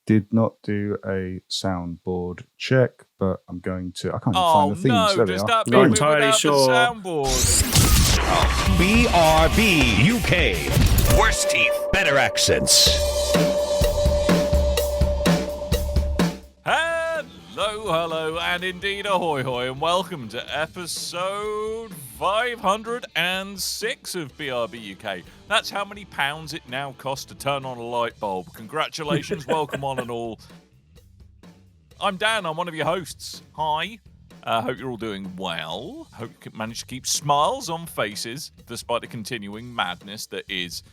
Did not do a soundboard check, but I'm going to. I can't even find the themes. No, there does they are. that mean entirely without sure. the soundboard? BRB UK. Worse teeth, better accents. Hello, and indeed ahoy hoy, and welcome to episode 506 of BRB UK. That's how many pounds it now costs to turn on a light bulb. Congratulations, welcome one and all. I'm Dan, I'm one of your hosts. Hi. Hope you're all doing well. Hope you can manage to keep smiles on faces despite the continuing madness that is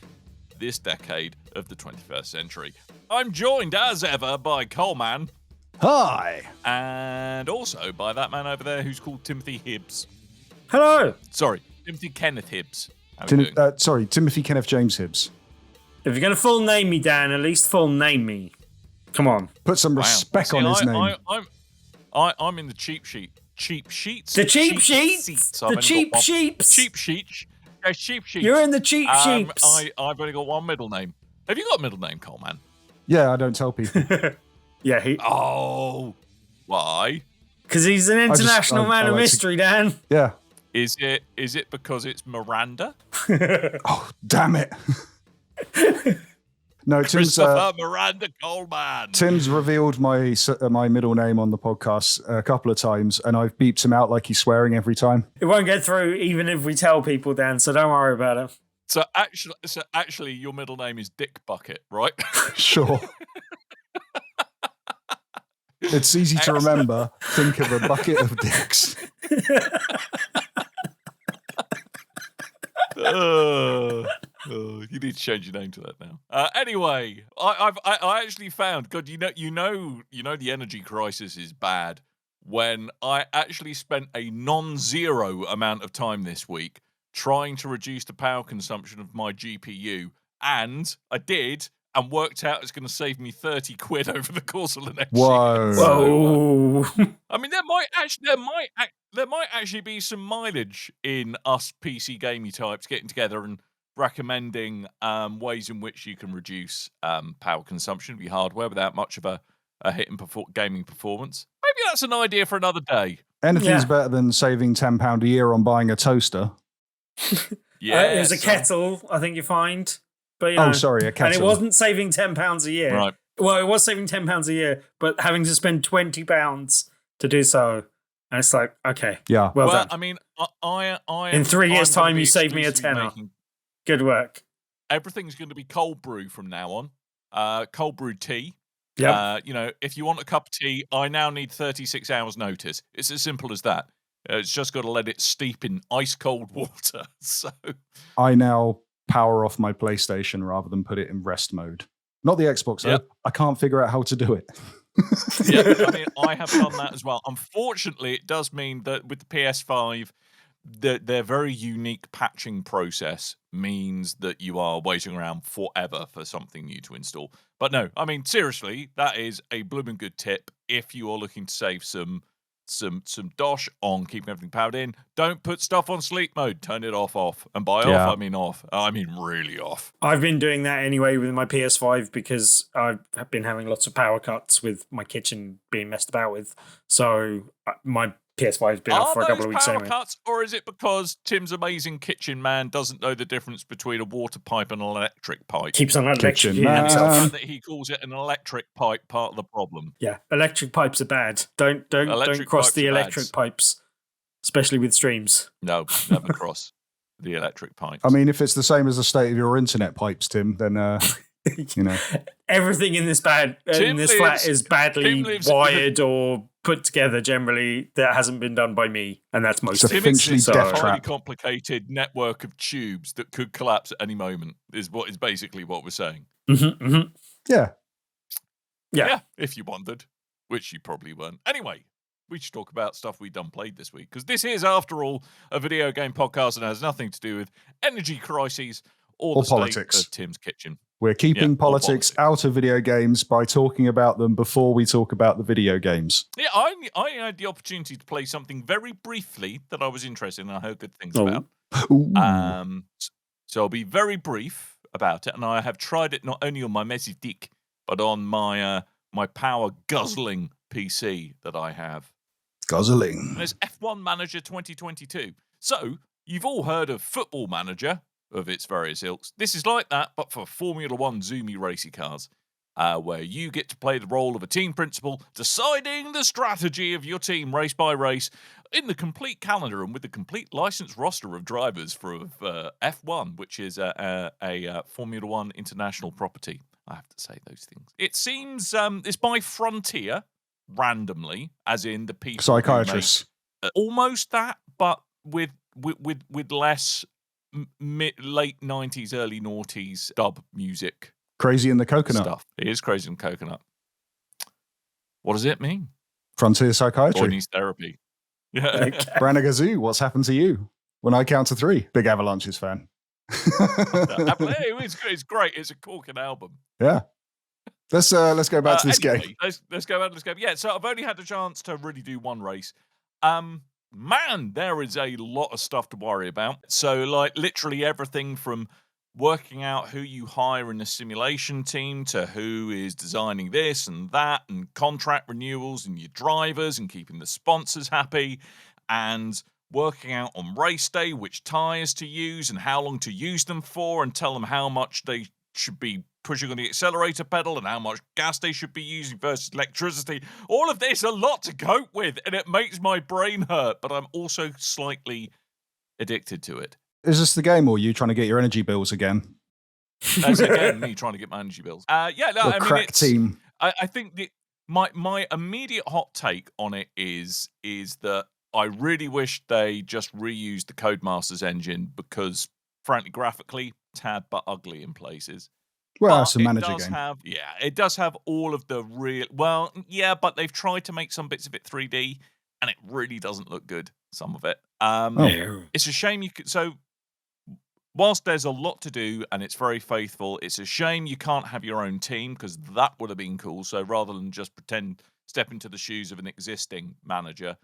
this decade of the 21st century. I'm joined, as ever, by Coleman. Hi. And also by that man over there who's called Timothy Hibbs. Hello. Sorry, Timothy Kenneth Hibbs. How are you doing? Timothy Kenneth James Hibbs. If you're going to full name me, Dan, at least full name me. Come on. Put some respect on his name. I'm in the cheap sheet. Cheap sheets? The cheap sheets? The cheap sheets? Cheap sheets. Cheap sheets. You're in the cheap sheets. I've only got one middle name. Have you got a middle name, Coleman? Yeah, I don't tell people. Yeah, Oh, why? Because he's an international man of mystery, Dan. Yeah. Is it because it's Miranda? Oh, damn it. No, Christopher Miranda Coleman. Tim's revealed my middle name on the podcast a couple of times, and I've beeped him out like he's swearing every time. It won't get through even if we tell people, Dan, so don't worry about it. So actually, your middle name is Dick Bucket, right? Sure. It's easy to remember. Think of a bucket of dicks. You need to change your name to that now. Anyway, I actually found, God, you know the energy crisis is bad when I actually spent a non-zero amount of time this week trying to reduce the power consumption of my GPU, and I did. And worked out it's going to save me 30 quid over the course of the next year. Whoa! I mean, there might actually be some mileage in us PC gaming types getting together and recommending ways in which you can reduce power consumption of your hardware without much of a hit in gaming performance. Maybe that's an idea for another day. Anything's better than saving £10 a year on buying a toaster. Yeah, it was a kettle, I think you find. But, a kettle. And it wasn't saving £10 a year. Right. Well, it was saving £10 a year, but having to spend £20 to do so. And it's like, okay. Yeah. Well done. I mean, I in 3 years' time, you saved me a tenner. Good work. Everything's going to be cold brew from now on. Cold brew tea. Yeah. If you want a cup of tea, I now need 36 hours notice. It's as simple as that. It's just got to let it steep in ice cold water. So I now power off my PlayStation rather than put it in rest mode. Not the Xbox, though. I can't figure out how to do it. Yeah, I mean, I have done that as well. Unfortunately, it does mean that with the PS5, their very unique patching process means that you are waiting around forever for something new to install. But no, I mean, seriously, that is a blooming good tip if you are looking to save some dosh on keeping everything powered in. Don't put stuff on sleep mode. Turn it off. And by off, I mean off. I mean really off. I've been doing that anyway with my PS5 because I've been having lots of power cuts with my kitchen being messed about with. So my PS5's been off for a couple of weeks anyway. Are those power cuts, or is it because Tim's amazing kitchen man doesn't know the difference between a water pipe and an electric pipe? Keeps on electric himself. The fact that he calls it an electric pipe part of the problem. Yeah, electric pipes are bad. Don't cross the electric pipes, especially with streams. No, never cross the electric pipes. I mean, if it's the same as the state of your internet pipes, Tim, then everything in this flat is badly wired or put together generally that hasn't been done by me, and that's most of it. It's a highly complicated network of tubes that could collapse at any moment is basically what we're saying. Mm-hmm, mm-hmm. Yeah, if you wondered, which you probably weren't. Anyway, we should talk about stuff we done played this week, because this is, after all, a video game podcast and has nothing to do with energy crises or the politics state of Tim's kitchen. We're keeping politics out of video games by talking about them before we talk about the video games. Yeah, I had the opportunity to play something very briefly that I was interested in and I heard good things about. So I'll be very brief about it, and I have tried it not only on my massive dick, but on my my power guzzling PC that I have. Guzzling. And there's F1 Manager 2022. So you've all heard of Football Manager of its various ilks. This is like that, but for Formula One zoomy racy cars, where you get to play the role of a team principal, deciding the strategy of your team race by race in the complete calendar and with the complete licensed roster of drivers for F1, which is a Formula One international property. I have to say those things. It seems it's by Frontier, randomly, as in the people Psychiatrists. Almost that, but with less late 90s, early noughties dub music. Crazy in the Coconut. Stuff. It is Crazy in the Coconut. What does it mean? Frontier Psychiatry. Or needs therapy. Yeah. Okay. Branagazoo, what's happened to you? When I count to 3. Big Avalanches fan. It's great. It's a corking album. Yeah. Let's go back to this game. Let's go back to this game. Yeah, so I've only had the chance to really do one race. Man, there is a lot of stuff to worry about. So, like, literally everything from working out who you hire in the simulation team to who is designing this and that and contract renewals and your drivers and keeping the sponsors happy and working out on race day which tyres to use and how long to use them for and tell them how much they should be pushing on the accelerator pedal and how much gas they should be using versus electricity. All of this, a lot to cope with, and it makes my brain hurt, but I'm also slightly addicted to it. Is this the game or you trying to get your energy bills again? That's again me trying to get my energy bills. Crack team. I think my immediate hot take on it is that I really wish they just reused the Codemasters engine because, frankly, graphically, tad but ugly in places. Well, it's a manager game. It does have all of the real. Well, yeah, but they've tried to make some bits of it 3D, and it really doesn't look good. Some of it. It's a shame you could. So, whilst there's a lot to do and it's very faithful, it's a shame you can't have your own team because that would have been cool. So rather than just step into the shoes of an existing manager,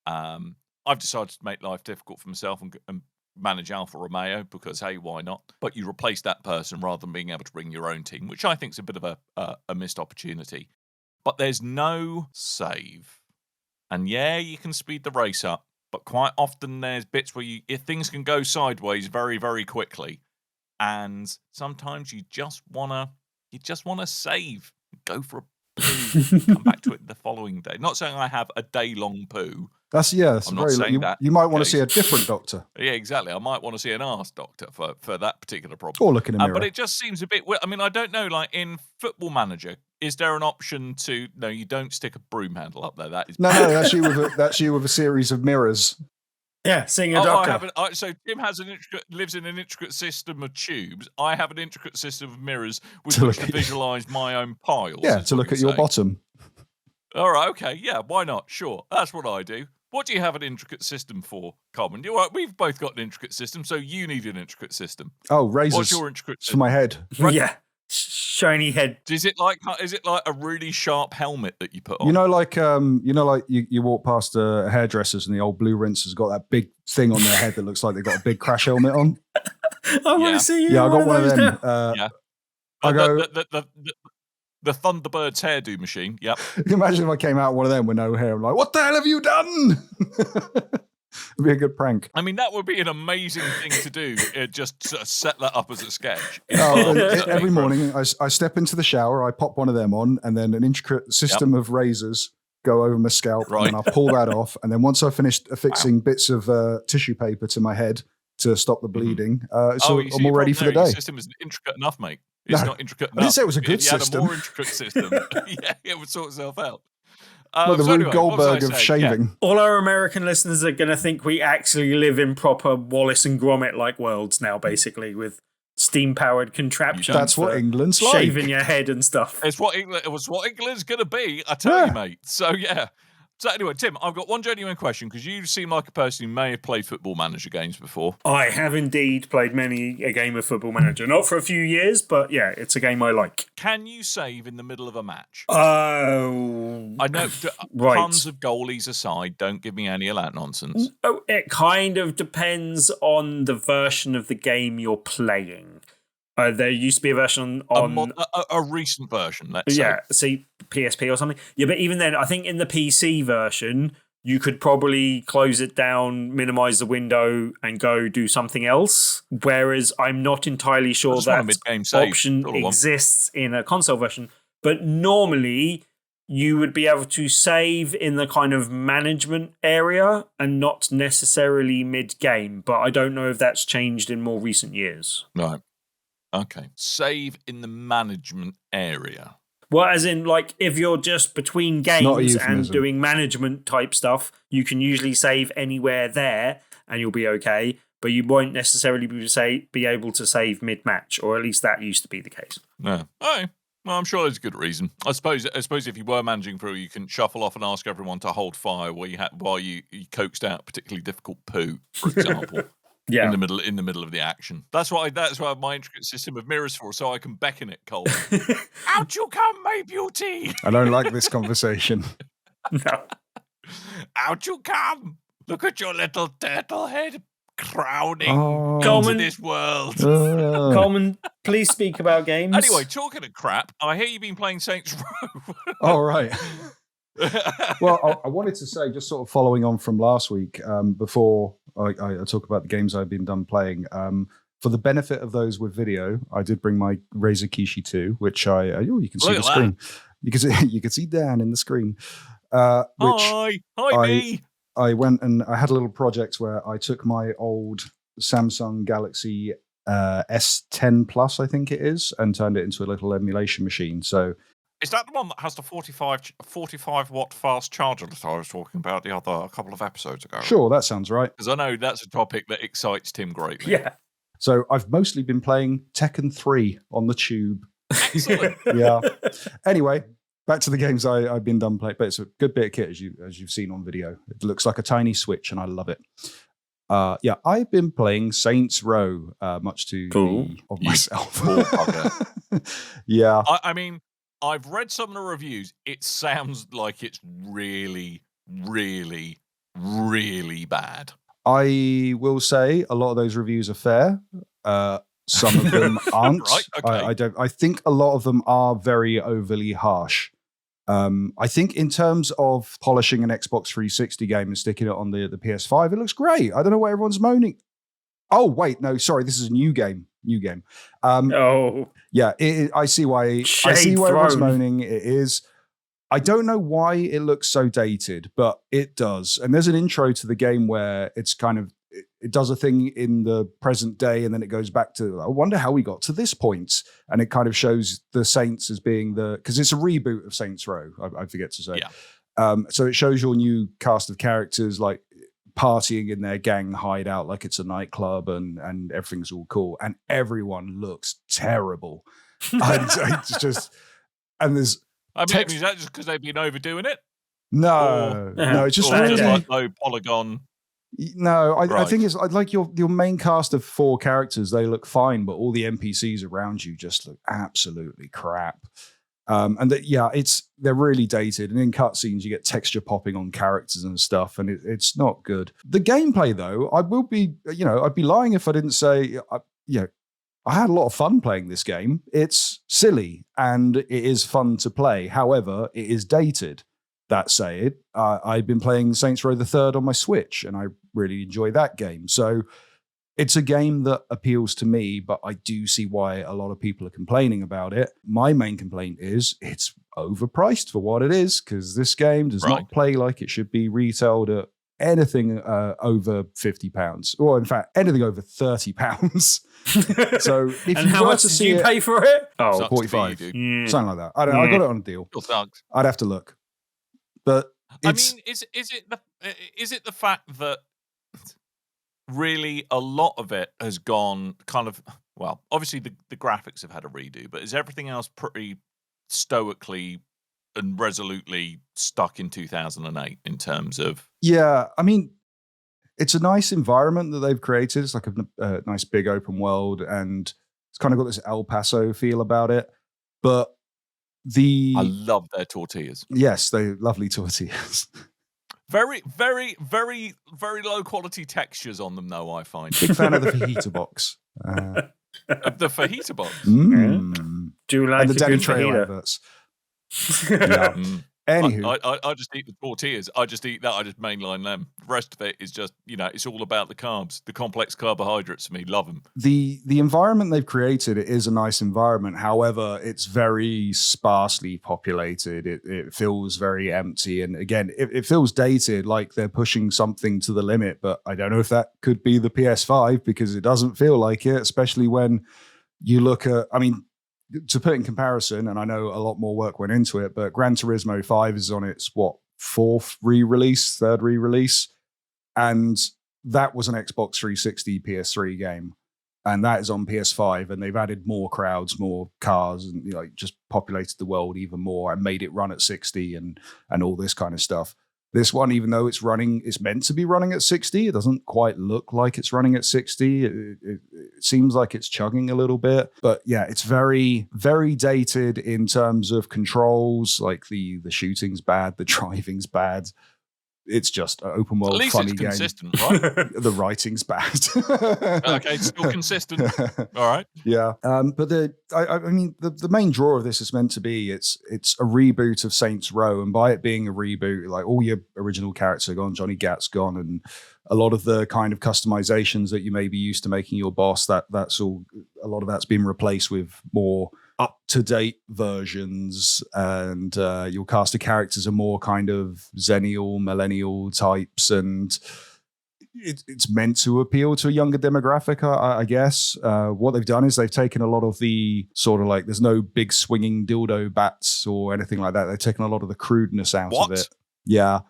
I've decided to make life difficult for myself and manage Alfa Romeo because, hey, why not? But you replace that person rather than being able to bring your own team, which I think is a bit of a missed opportunity. But there's no save. And yeah, you can speed the race up, but quite often there's bits where things can go sideways very, very quickly. And sometimes you just wanna save, go for a poo, come back to it the following day. Not saying I have a day-long poo. That's I'm not saying that. You might want to see a different doctor. Yeah, exactly. I might want to see an arse doctor for that particular problem. Or look in a mirror. But it just seems a bit weird. I mean, I don't know, like in Football Manager, is there an option to no, you don't stick a broom handle up there. That is No, that's you with a series of mirrors. Yeah, seeing a doctor. So Tim lives in an intricate system of tubes. I have an intricate system of mirrors with which to visualise my own piles. Yeah, to look at your bottom. All right, okay, yeah, why not? Sure, that's what I do. What do you have an intricate system for, Coleman? We've both got an intricate system, so you need an intricate system. Oh, razors. What's your intricate system? For my head. Right. Yeah, shiny head. Is it like a really sharp helmet that you put on? You know, you walk past hairdressers and the old blue rinse has got that big thing on their head that looks like they've got a big crash helmet on. I want to see you. Yeah, I got one of them. Yeah. I go. The Thunderbird's hairdo machine. Yep. Imagine if I came out one of them with no hair. I'm like, what the hell have you done? It'd be a good prank. I mean, that would be an amazing thing to do. Just sort of set that up as a sketch. Every morning, I step into the shower, I pop one of them on, and then an intricate system of razors go over my scalp, and then I pull that off. And then once I've finished affixing bits of tissue paper to my head to stop the bleeding, I'm all ready for the day. Your system isn't intricate enough, mate. It's not intricate enough. I didn't say it was a good system. If you had a more intricate system, yeah, it would sort itself out. The Rube Goldberg of shaving. Yeah. All our American listeners are going to think we actually live in proper Wallace and Gromit-like worlds now, basically, with steam-powered contraptions. That's what England's like. Shaving your head and stuff. It was what England's going to be, I tell you, mate. So, yeah. So anyway, Tim, I've got one genuine question because you seem like a person who may have played Football Manager games before. I have indeed played many a game of Football Manager. Not for a few years, but yeah, it's a game I like. Can you save in the middle of a match? Oh. I know, tons of goalies aside, don't give me any of that nonsense. Oh, it kind of depends on the version of the game you're playing. There used to be a version on a recent version, let's say. Yeah, see, PSP or something. Yeah, but even then, I think in the PC version, you could probably close it down, minimize the window, and go do something else. Whereas I'm not entirely sure that option exists in a console version. But normally, you would be able to save in the kind of management area and not necessarily mid-game. But I don't know if that's changed in more recent years. Right. Okay. Save in the management area. Well, as in, like, if you're just between games and doing management type stuff, you can usually save anywhere there and you'll be okay. But you won't necessarily be able to save mid-match, or at least that used to be the case. No. Oh, well, I'm sure there's a good reason. I suppose if you were managing through, you can shuffle off and ask everyone to hold fire while you coaxed out particularly difficult poo, for example. Yeah. In the middle of the action. That's why I have my intricate system of mirrors for, so I can beckon it, Cole. Out you come, my beauty. I don't like this conversation. No. Out you come. Look at your little turtle head crowning Coleman, this world. Coleman, please speak about games. Anyway, talking of crap, I hear you've been playing Saints Row. Oh, right. Well, I wanted to say, just sort of following on from last week, before I talk about the games I've been done playing, for the benefit of those with video, I did bring my Razer Kishi 2, which you can see the screen. You can see Dan in the screen. Hi, me. I went and I had a little project where I took my old Samsung Galaxy S10 Plus, I think it is, and turned it into a little emulation machine. So. Is that the one that has the 45 watt fast charger that I was talking about a couple of episodes ago? Sure, that sounds right. Because I know that's a topic that excites Tim greatly. Yeah. So I've mostly been playing Tekken 3 on the tube. Excellent. Yeah. Anyway, back to the games I've been done playing. But it's a good bit of kit, as you've seen on video. It looks like a tiny Switch, and I love it. I've been playing Saints Row, much to the of myself. Yeah. I mean, I've read some of the reviews. It sounds like it's really, really, really bad. I will say a lot of those reviews are fair. Some of them aren't. Right, okay. I think a lot of them are very overly harsh. I think in terms of polishing an Xbox 360 game and sticking it on the PS5, it looks great. I don't know why everyone's moaning. Oh, wait, no, sorry, this is a new game. Yeah, I see why everyone's moaning. It is. I don't know why it looks so dated, but it does. And there's an intro to the game where it's kind of, it does a thing in the present day, and then it goes back to, I wonder how we got to this point. And it kind of shows the Saints as being because it's a reboot of Saints Row, I forget to say. Yeah. So it shows your new cast of characters, like, partying in their gang hideout like it's a nightclub, and everything's all cool, and everyone looks terrible. It's just, and there's. I mean, is that just because they've been overdoing it? No, it's just just like low polygon. No, I think it's like your main cast of 4 characters. They look fine, but all the NPCs around you just look absolutely crap. And they're really dated, and in cutscenes you get texture popping on characters and stuff, and it's not good. The gameplay, though, I'd be lying if I didn't say, I had a lot of fun playing this game. It's silly and it is fun to play. However, it is dated. That said, I've been playing Saints Row the Third on my Switch, and I really enjoy that game. So it's a game that appeals to me, but I do see why a lot of people are complaining about it. My main complaint is it's overpriced for what it is, because this game does not play like it should be retailed at anything over £50. Or in fact, anything over £30. So if and how much did you pay for it? Oh, 45. Something like that. I got it on a deal. I'd have to look. But I mean, is it the fact that really a lot of it has gone kind of, well, obviously the graphics have had a redo, but is everything else pretty stoically and resolutely stuck in 2008 in terms of? Yeah, I mean, it's a nice environment that they've created. It's like a nice big open world, and it's kind of got this El Paso feel about it. But I love their tortillas. Yes, they're lovely tortillas. Very, very, very, very low quality textures on them, though, I find. Big fan of the fajita box. of the fajita box. Mm. Do you like And the a Danny good Trejo fajita? adverts. Yeah. Anywho, I just eat the tortillas. I just eat that. I just mainline them. The rest of it is just, it's all about the carbs, the complex carbohydrates for me. Love them. the environment they've created, it is a nice environment. However, it's very sparsely populated. It feels very empty. And again, it feels dated, like they're pushing something to the limit. But I don't know if that could be the PS5 because it doesn't feel like it, especially when you look at, to put in comparison, and I know a lot more work went into it, but Gran Turismo 5 is on its, third re-release. And that was an Xbox 360 PS3 game. And that is on PS5. And they've added more crowds, more cars, and just populated the world even more and made it run at 60 and all this kind of stuff. This one, even though it's meant to be running at 60, it doesn't quite look like it's running at 60. It seems like it's chugging a little bit. But yeah, it's very, very dated in terms of controls. Like the shooting's bad, the driving's bad. It's just an open world funny game. At least it's consistent, right? The writing's bad. Okay, it's still consistent. All right. Yeah. But the main draw of this is meant to be it's a reboot of Saints Row, and by it being a reboot, like all your original characters are gone, Johnny Gat's gone, and a lot of the kind of customizations that you may be used to making your boss, that's all. A lot of that's been replaced with more up-to-date versions, and your cast of characters are more kind of Xennial, millennial types, and it's meant to appeal to a younger demographic, I guess. What they've done is they've taken a lot of the sort of like, there's no big swinging dildo bats or anything like that. They've taken a lot of the crudeness out of it. Yeah.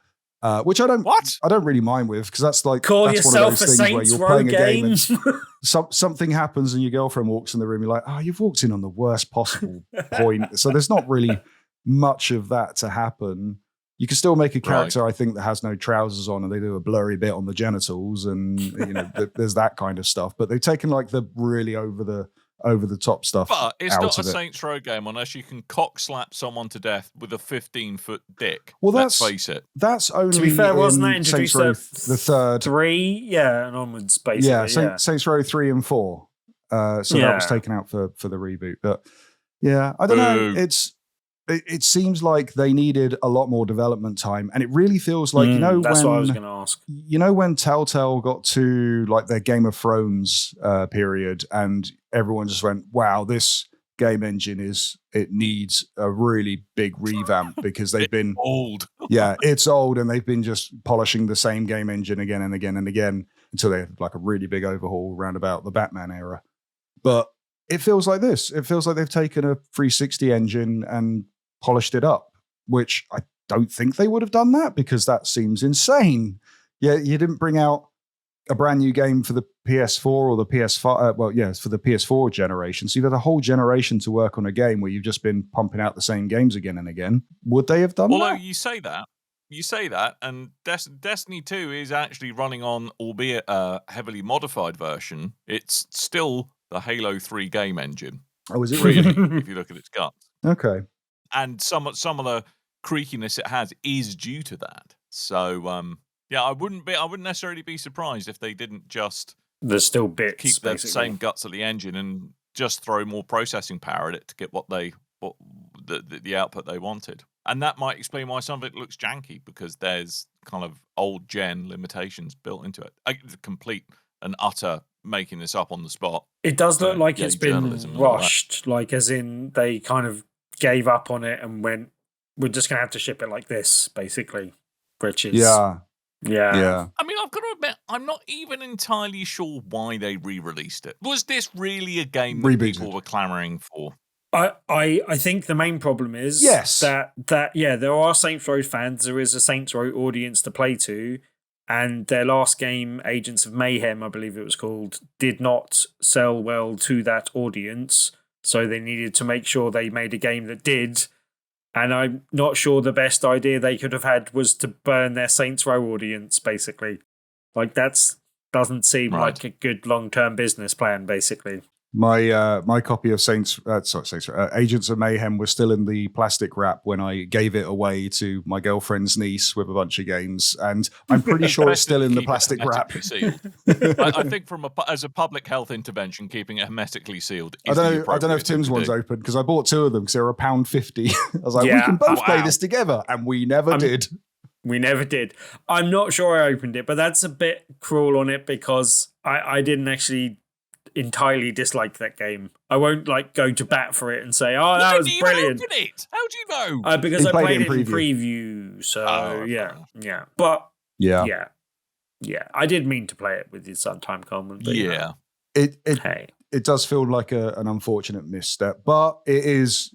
Which I don't really mind with, because that's like, call that's yourself one of those a things where Saints you're Row playing a game. game and something happens and your girlfriend walks in the room. You're like, oh, you've walked in on the worst possible point. So there's not really much of that to happen. You can still make a character, I think, that has no trousers on, and they do a blurry bit on the genitals, and there's that kind of stuff. But they've taken like the really over the top stuff. But it's not a Saints Saints Row game unless you can cock slap someone to death with a 15-foot dick. Well, let's face it. That's only, to be fair, wasn't that Saints introduced Row at the third? 3, and onwards, basically. Yeah, Saints Row 3 and 4. So that was taken out for the reboot. But yeah, I don't know. It seems like they needed a lot more development time, and it really feels like that's what I was going to ask. When Telltale got to like their Game of Thrones period, and everyone just went, "Wow, this game engine needs a really big revamp," because they've been old. Yeah, it's old, and they've been just polishing the same game engine again and again and again until they had like a really big overhaul around about the Batman era. But it feels like this. It feels like they've taken a 360 engine and polished it up, which I don't think they would have done that, because that seems insane. Yeah, you didn't bring out a brand new game for the PS4 or the PS5. For the PS4 generation. So you've had a whole generation to work on a game where you've just been pumping out the same games again and again. Would they have done that? Although you say that, and Destiny 2 is actually running on, albeit a heavily modified version, it's still the Halo 3 game engine. Oh, is it really? If you look at its guts. Okay. And some of the creakiness it has is due to that. So I wouldn't necessarily be surprised if they didn't just there's still bits keep the same guts of the engine and just throw more processing power at it to get the output they wanted. And that might explain why some of it looks janky, because there's kind of old gen limitations built into it. Complete and utter making this up on the spot. It does look like it's been rushed, like as in they kind of gave up on it and went, we're just going to have to ship it like this, basically. Which is... Yeah. I mean, I've got to admit, I'm not even entirely sure why they re-released it. Was this really a game that people were clamoring for? I think the main problem is that there are Saints Row fans. There is a Saints Row audience to play to, and their last game, Agents of Mayhem, I believe it was called, did not sell well to that audience. So they needed to make sure they made a game that did. And I'm not sure the best idea they could have had was to burn their Saints Row audience, basically. Like, doesn't seem like a good long-term business plan, basically. My copy of Agents of Mayhem was still in the plastic wrap when I gave it away to my girlfriend's niece with a bunch of games, and I'm pretty sure it's still in the plastic wrap. Sealed. I think as a public health intervention, keeping it hermetically sealed. I don't know if Tim's one's open because I bought 2 of them because they were £1.50. I was like, we can both play this together, and we never did. We never did. I'm not sure I opened it, but that's a bit cruel on it because I didn't actually entirely dislike that game. I won't go to bat for it and say, "Oh, that was brilliant." Open it. How do you know? Because I played it in preview. So yeah. But yeah. I did mean to play it with your son, Time Coleman. But it does feel like an unfortunate misstep, but it is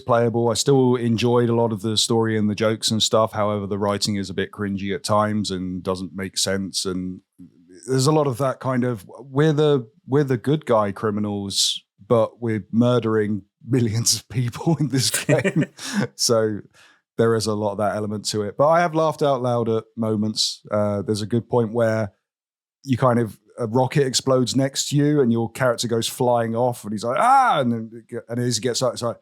playable. I still enjoyed a lot of the story and the jokes and stuff. However, the writing is a bit cringy at times and doesn't make sense. And there's a lot of that kind of we're the good guy criminals, but we're murdering millions of people in this game. So there is a lot of that element to it. But I have laughed out loud at moments. There's a good point where you kind of a rocket explodes next to you and your character goes flying off and he's like, and as he gets up, it's like,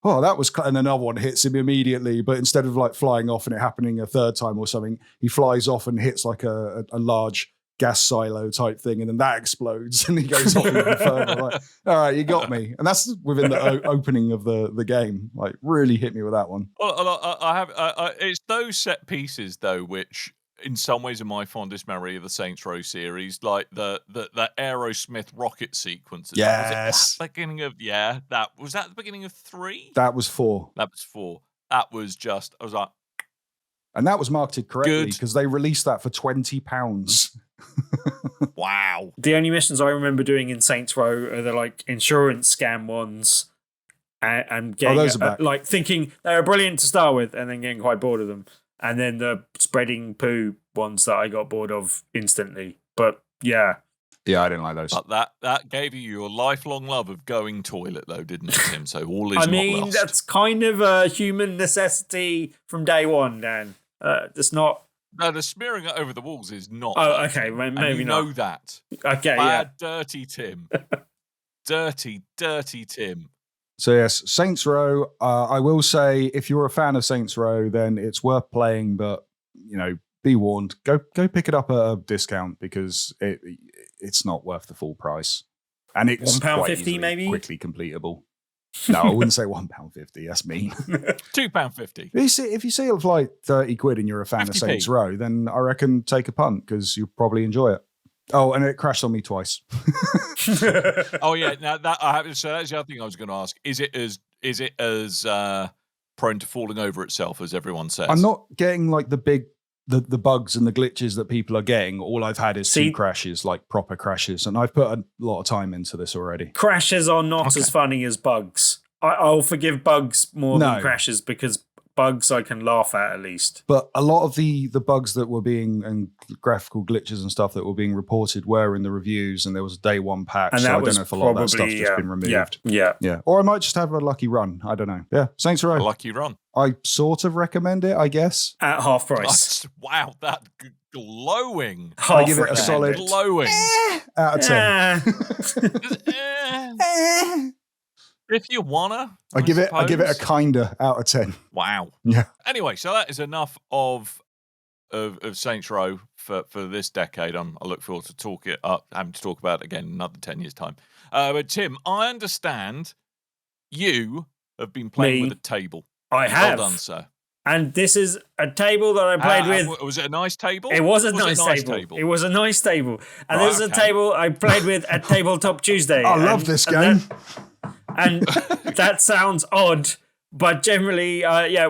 oh, that was, and another one hits him immediately. But instead of flying off and it happening a third time or something, he flies off and hits a large gas silo type thing, and then that explodes and he goes off even further. Like, all right, you got me. And that's within the opening of the game. Really hit me with that one. Well, I have. It's those set pieces though, which in some ways are my fondest memory of the Saints Row series, like the Aerosmith rocket sequence. Yes. Was that the beginning of 3? That was 4. That was 4. That was just. I was like. And that was marketed correctly because they released that for £20. Wow. The only missions I remember doing in Saints Row are the insurance scam ones, and getting thinking they were brilliant to start with, and then getting quite bored of them, and then the spreading poo ones that I got bored of instantly. But yeah, I didn't like those. But that gave you your lifelong love of going toilet, though, didn't it, Tim? So all is not lost. That's kind of a human necessity from day one, Dan. It's not. No, the smearing it over the walls is not. Oh, okay, maybe and you not. know that. Okay, Bad, dirty Tim. dirty Tim. So yes, Saints Row. I will say, if you're a fan of Saints Row, then it's worth playing. But be warned. Go pick it up at a discount because it's not worth the full price. And it's £1.50 maybe quickly completable. No, I wouldn't say £1.50. That's mean. £2.50. If you see it for 30 quid and you're a fan of Saints Row, then I reckon take a punt because you'll probably enjoy it. Oh, and it crashed on me twice. Oh yeah, now that I have. So that's the other thing I was going to ask. Is it as prone to falling over itself as everyone says? I'm not getting the bugs and the glitches that people are getting. All I've had is 2 crashes, proper crashes, and I've put a lot of time into this already. Crashes are not as funny as bugs. I'll forgive bugs more than crashes because bugs I can laugh at least. But a lot of the bugs that were and graphical glitches and stuff that were being reported were in the reviews, and there was a day 1 patch, and so I don't know if a lot of that stuff's just been removed. Yeah. Or I might just have a lucky run. I don't know. Yeah, Saints Row. A lucky run. I sort of recommend it, I guess. At half price. Wow, that glowing. I give it a solid glowing out of 10. If you wanna, I give it a kinda out of 10. Wow. Yeah. Anyway, so that is enough of Saints Row for this decade. I look forward to having to talk about it again in another 10 years' time. But Tim, I understand you have been playing with a table. I have. Well done, sir. And this is a table that I played with. Was it a nice table? It was a nice table. It was a nice table. And this is a table I played with at Tabletop Tuesday. I love this game. And that sounds odd, but generally,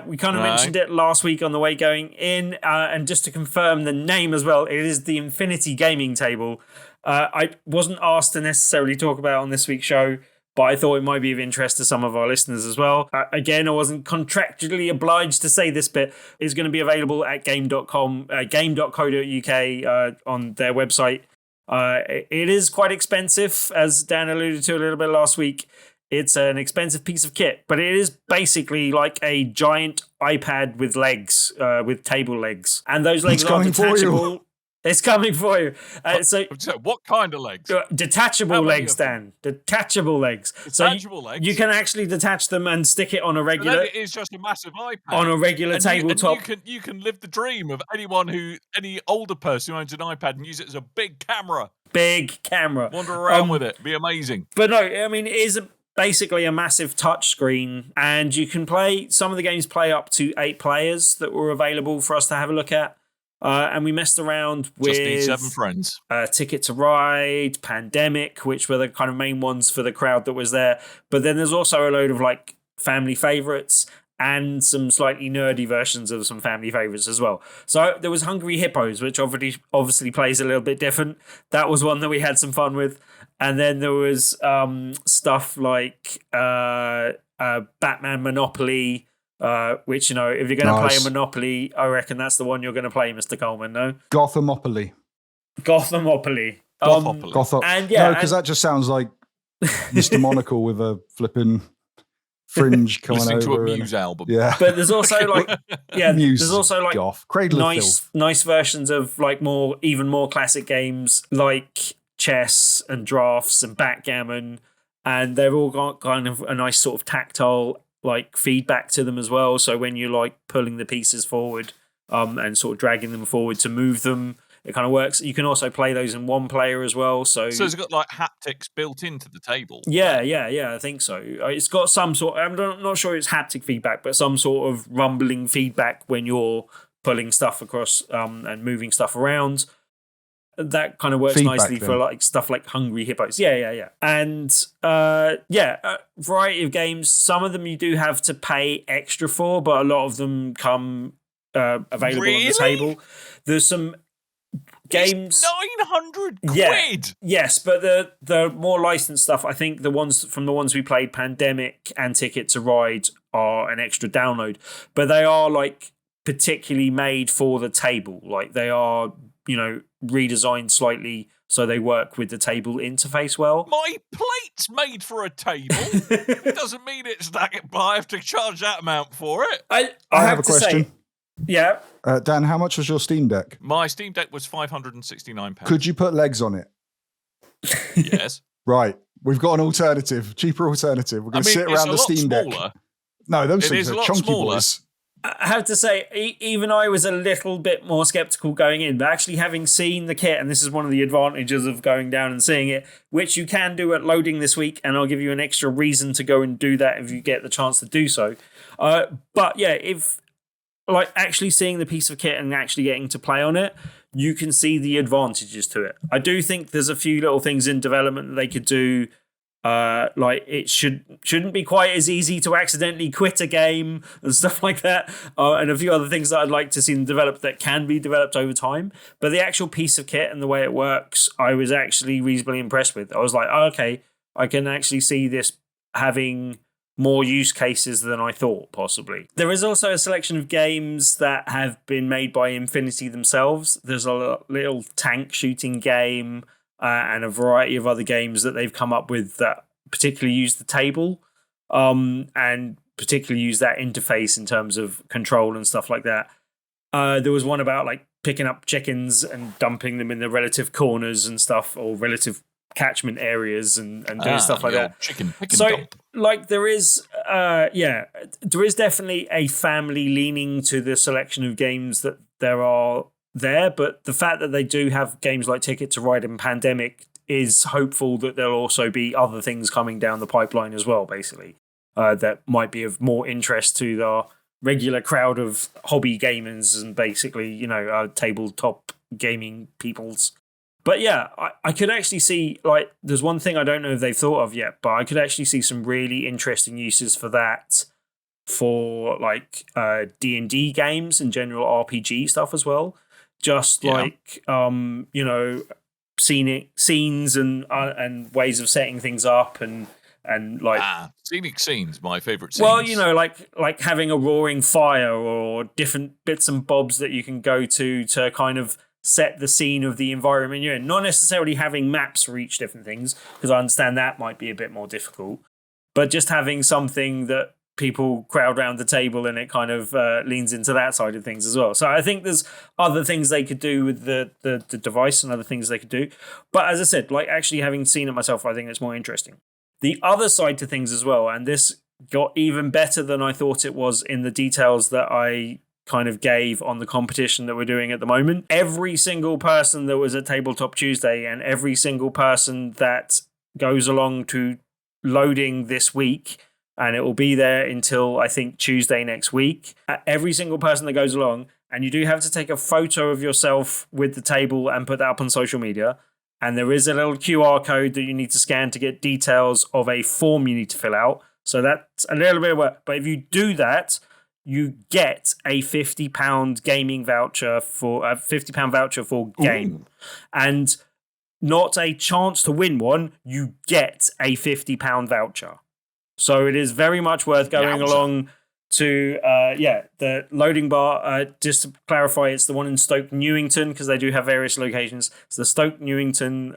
we kind of mentioned it last week on the way going in. And just to confirm the name as well, it is the Infinity Gaming Table. I wasn't asked to necessarily talk about it on this week's show, but I thought it might be of interest to some of our listeners as well. Again, I wasn't contractually obliged to say this bit. It's going to be available at game.com, game.co.uk on their website. It is quite expensive, as Dan alluded to a little bit last week. It's an expensive piece of kit, but it is basically like a giant iPad with legs, with table legs. And those legs are detachable. It's coming for you. So what kind of legs? Detachable legs, Dan. Detachable legs. Detachable legs. You can actually detach them and stick it on a regular. So it is just a massive iPad on a regular tabletop. You can live the dream of any older person who owns an iPad and use it as a big camera. Big camera. Wander around with it. Be amazing. But no, I mean, it is basically a massive touch screen, and you can play. Some of the games play up to 8 players that were available for us to have a look at. And we messed around with Just need 7 friends. Ticket to Ride, Pandemic, which were the kind of main ones for the crowd that was there. But then there's also a load of like family favorites and some slightly nerdy versions of some family favorites as well. So there was Hungry Hippos, which obviously plays a little bit different. That was one that we had some fun with. And then there was stuff like Batman Monopoly, which, if you're going to play a Monopoly, I reckon that's the one you're going to play, Mr. Coleman, no? Gothamopoly. Gothamopoly. And yeah, because that just sounds like Mr. Monocle with a flipping fringe coming over. Listening to a Muse album. Yeah. But there's also Muse, there's also like goth. nice versions of like even more classic games like chess and drafts and backgammon, and they've all got kind of a nice sort of tactile like feedback to them as well. So when you're like pulling the pieces forward and sort of dragging them forward to move them, it kind of works. You can also play those in one player as well. So it's got like haptics built into the table. Yeah, I think so. It's got some sort. I'm not sure it's haptic feedback, but some sort of rumbling feedback when you're pulling stuff across and moving stuff around. That kind of works nicely for like stuff like Hungry Hippos. Yeah. And variety of games. Some of them you do have to pay extra for, but a lot of them come available on the table. There's some games. 900 quid. Yeah, yes, but the more licensed stuff, I think the ones we played, Pandemic and Ticket to Ride, are an extra download. But they are like particularly made for the table. Like they are, redesigned slightly so they work with the table interface well. My plate's made for a table. It doesn't mean it's that I have to charge that amount for it. I have a question. Yeah. Dan, how much was your Steam Deck? My Steam Deck was £569. Could you put legs on it? Yes. Right. We've got an alternative, cheaper alternative. We're going to sit around the Steam Deck. No, those things are chunky boys. I have to say, even I was a little bit more skeptical going in, but actually having seen the kit, and this is one of the advantages of going down and seeing it, which you can do at loading this week, and I'll give you an extra reason to go and do that if you get the chance to do so. But yeah, if like actually seeing the piece of kit and actually getting to play on it, you can see the advantages to it. I do think there's a few little things in development that they could do. Like it shouldn't be quite as easy to accidentally quit a game and stuff like that, and a few other things that I'd like to see them develop that can be developed over time. But the actual piece of kit and the way it works, I was actually reasonably impressed with. I was like, oh, okay, I can actually see this having more use cases than I thought possibly. There is also a selection of games that have been made by Infinity themselves. There's a little tank shooting game. And a variety of other games that they've come up with that particularly use the table and particularly use that interface in terms of control and stuff like that. There was one about like picking up chickens and dumping them in the relative corners and stuff, or relative catchment areas and doing stuff like that. Chicken so dump. Like there is definitely a family leaning to the selection of games that there are there, but the fact that they do have games like Ticket to Ride and Pandemic is hopeful that there'll also be other things coming down the pipeline as well, basically, that might be of more interest to the regular crowd of hobby gamers and basically, tabletop gaming peoples. But yeah, I could actually see, like, there's one thing I don't know if they've thought of yet, but I could actually see some really interesting uses for that for, like, D&D games and general RPG stuff as well. Just like, scenes and ways of setting things up and like scenic scenes, my favorite scenes. Well, like having a roaring fire or different bits and bobs that you can go to kind of set the scene of the environment you're in. Not necessarily having maps for each different things, because I understand that might be a bit more difficult, but just having something that people crowd around the table and it kind of leans into that side of things as well. So I think there's other things they could do with the device and other things they could do. But as I said, like actually having seen it myself, I think it's more interesting. The other side to things as well, and this got even better than I thought it was in the details that I kind of gave on the competition that we're doing at the moment. Every single person that was at Tabletop Tuesday and every single person that goes along to loading this week, and it will be there until I think Tuesday next week. Every single person that goes along, and you do have to take a photo of yourself with the table and put that up on social media. And there is a little QR code that you need to scan to get details of a form you need to fill out. So that's a little bit of work. But if you do that, you get a £50 gaming voucher for a £50 voucher for game. Ooh. And not a chance to win one, you get a £50 voucher. So it is very much worth going along to, the loading bar. Just to clarify, it's the one in Stoke Newington, because they do have various locations. It's the Stoke Newington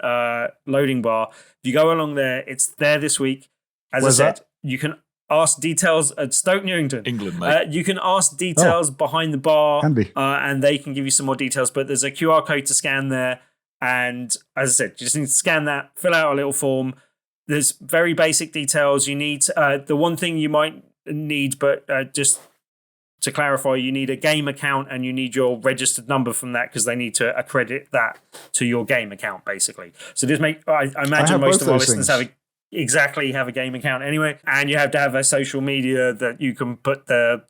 loading bar. If you go along there, it's there this week. As I said, you can ask details at Stoke Newington. England, mate. You can ask details behind the bar, and they can give you some more details. But there's a QR code to scan there. And as I said, you just need to scan that, fill out a little form. There's very basic details. You need the one thing you might need, but just to clarify, you need a game account and you need your registered number from that, because they need to accredit that to your game account, basically. So this I imagine most of our listeners have a game account anyway, and you have to have a social media that you can put the